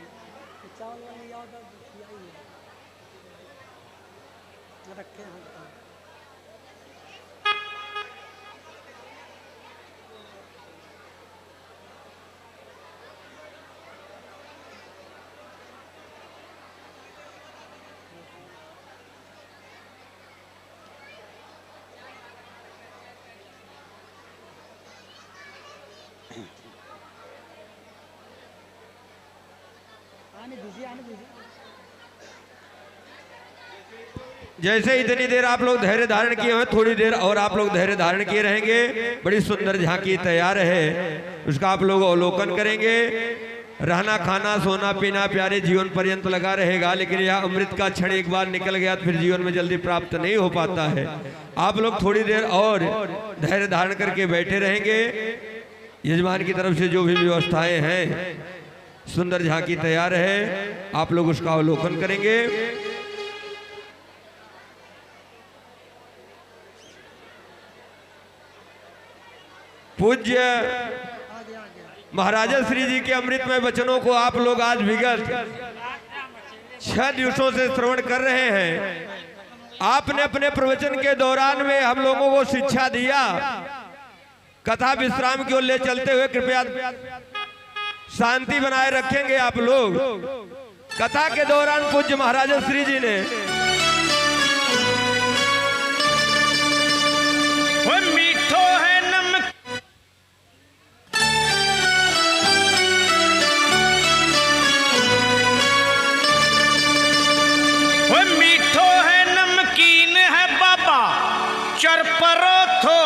जैसे इतनी देर आप लोग धैर्य धारण किए हैं, थोड़ी देर और आप लोग धैर्य धारण किए रहेंगे। बड़ी सुंदर झांकी तैयार है, उसका आप लोग अवलोकन करेंगे। रहना खाना सोना पीना प्यारे जीवन पर्यंत लगा रहेगा, लेकिन यह अमृत का क्षण एक बार निकल गया तो फिर जीवन में जल्दी प्राप्त नहीं हो पाता है। आप लोग थोड़ी देर और धैर्य धारण करके बैठे रहेंगे। यजमान की तरफ से जो भी व्यवस्थाएं हैं, सुंदर झांकी तैयार है, आप लोग उसका अवलोकन करेंगे। पूज्य महाराजा श्री जी के अमृतमय वचनों को आप लोग आज विगत 6 दिवसों से श्रवण कर रहे हैं। आपने अपने प्रवचन के दौरान में हम लोगों को शिक्षा दिया। कथा विश्राम की ओर ले चलते हुए कृपया शांति बनाए रखेंगे आप लोग। कथा के दौरान पूज्य महाराजा श्री जी ने मीठो है नमक मीठो है नमकीन है बाबा चरपरो थो